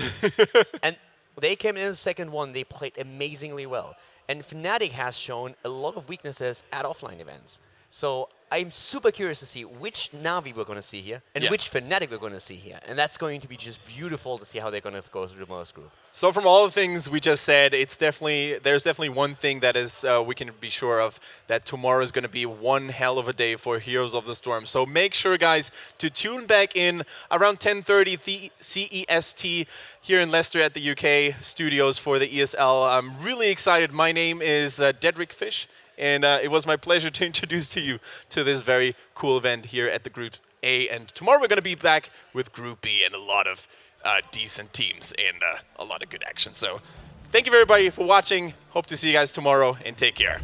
S3: And they came in the second one. They played amazingly well. And Fnatic has shown a lot of weaknesses at offline events. So I'm super curious to see which Na'Vi we're going to see here and which Fnatic we're going to see here. And that's going to be just beautiful to see how they're going to go through the most group.
S2: So from all the things we just said, there's definitely one thing that is we can be sure of, that tomorrow is going to be one hell of a day for Heroes of the Storm. So make sure, guys, to tune back in around 10:30 CEST here in Leicester at the UK studios for the ESL. I'm really excited. My name is Dedrick Fish. And it was my pleasure to introduce to you to this very cool event here at the Group A. And tomorrow we're going to be back with Group B and a lot of decent teams and a lot of good action. So thank you, everybody, for watching. Hope to see you guys tomorrow, and take care.